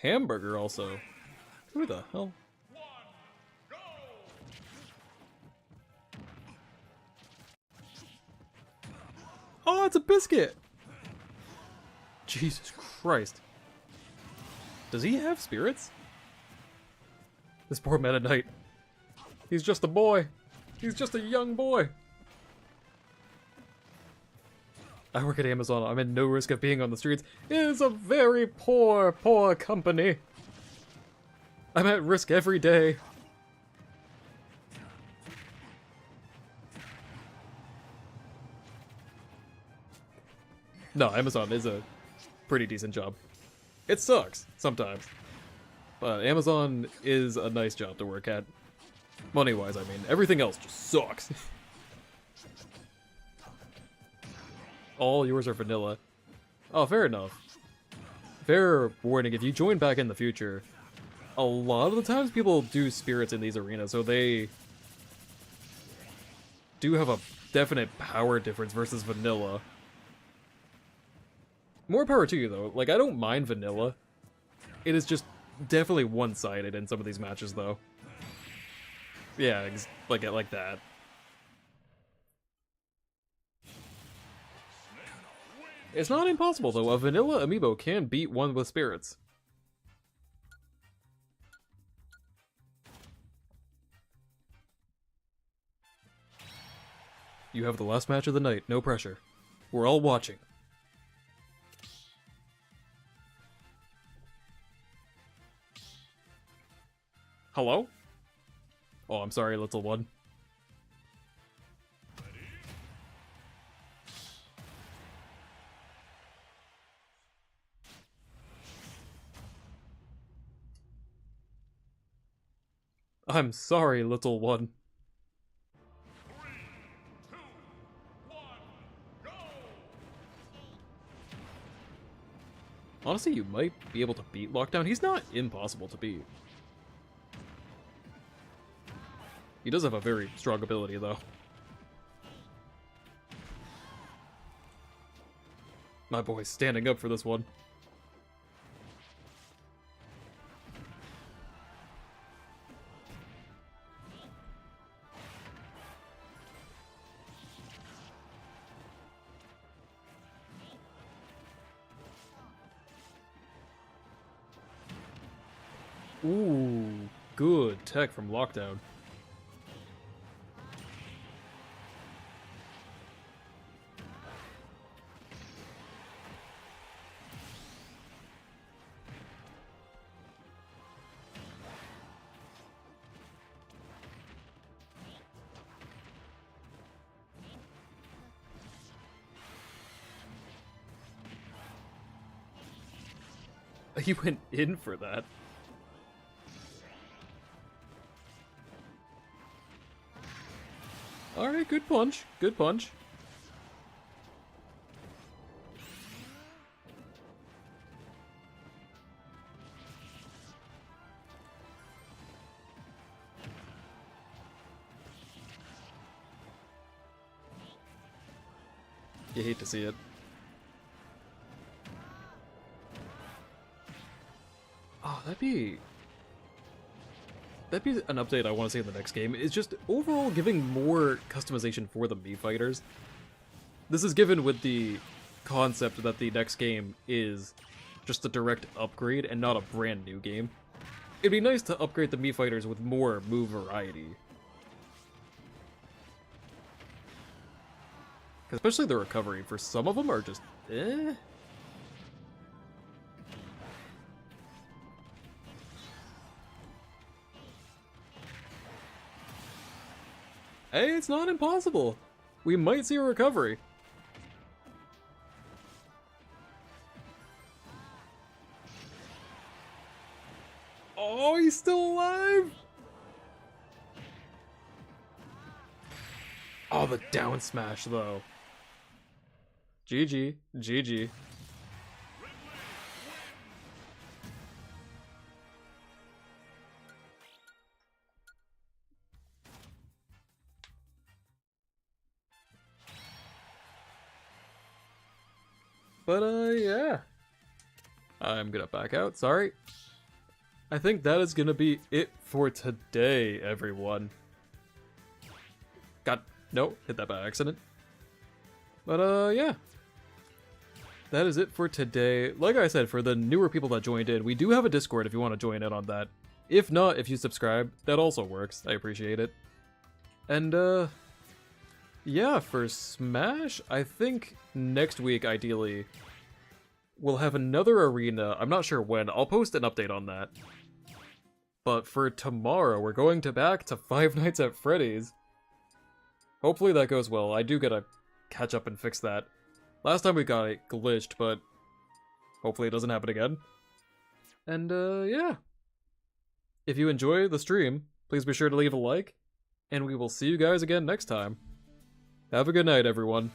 Hamburger also. Who the hell? Oh, it's a biscuit! Jesus Christ. Does he have spirits? This poor Meta Knight. He's just a boy. He's just a young boy. I work at Amazon. I'm at no risk of being on the streets. It is a very poor, poor company. I'm at risk every day. No, Amazon is a pretty decent job. It sucks sometimes, but Amazon is a nice job to work at. Money-wise, I mean. Everything else just sucks. All yours are vanilla. Oh, fair enough. Fair warning, if you join back in the future, a lot of the times people do spirits in these arenas, so they do have a definite power difference versus vanilla. More power to you, though. Like, I don't mind vanilla. It is just definitely one-sided in some of these matches, though. Yeah, like that. It's not impossible, though. A vanilla amiibo can beat one with spirits. You have the last match of the night. No pressure. We're all watching. Hello? Oh, I'm sorry, little one. I'm sorry, little one. 3, 2, 1, go! Honestly, you might be able to beat Lockdown. He's not impossible to beat. He does have a very strong ability, though. My boy's standing up for this one. Ooh, good tech from Lockdown. He went in for that. Alright, good punch. Good punch. You hate to see it. Oh, that'd be an update I want to see in the next game. Is just overall giving more customization for the Mii fighters. This is given with the concept that the next game is just a direct upgrade and not a brand new game. It'd be nice to upgrade the Mii fighters with more move variety. Especially the recovery for some of them are just eh. Hey, it's not impossible. We might see a recovery. Oh, he's still alive. Oh, the down smash though. GG, GG. But, yeah. I'm gonna back out, sorry. I think that is gonna be it for today, everyone. No, hit that by accident. But, yeah. that is it for today. Like I said, for the newer people that joined in, we do have a Discord if you want to join in on that. If not, if you subscribe, that also works. I appreciate it. And, yeah, for Smash, I think next week, ideally, we'll have another arena. I'm not sure when. I'll post an update on that. But for tomorrow, we're going back to Five Nights at Freddy's. Hopefully that goes well. I do gotta catch up and fix that. Last time we got it glitched, but hopefully it doesn't happen again. And, yeah. If you enjoy the stream, please be sure to leave a like, and we will see you guys again next time. Have a good night, everyone.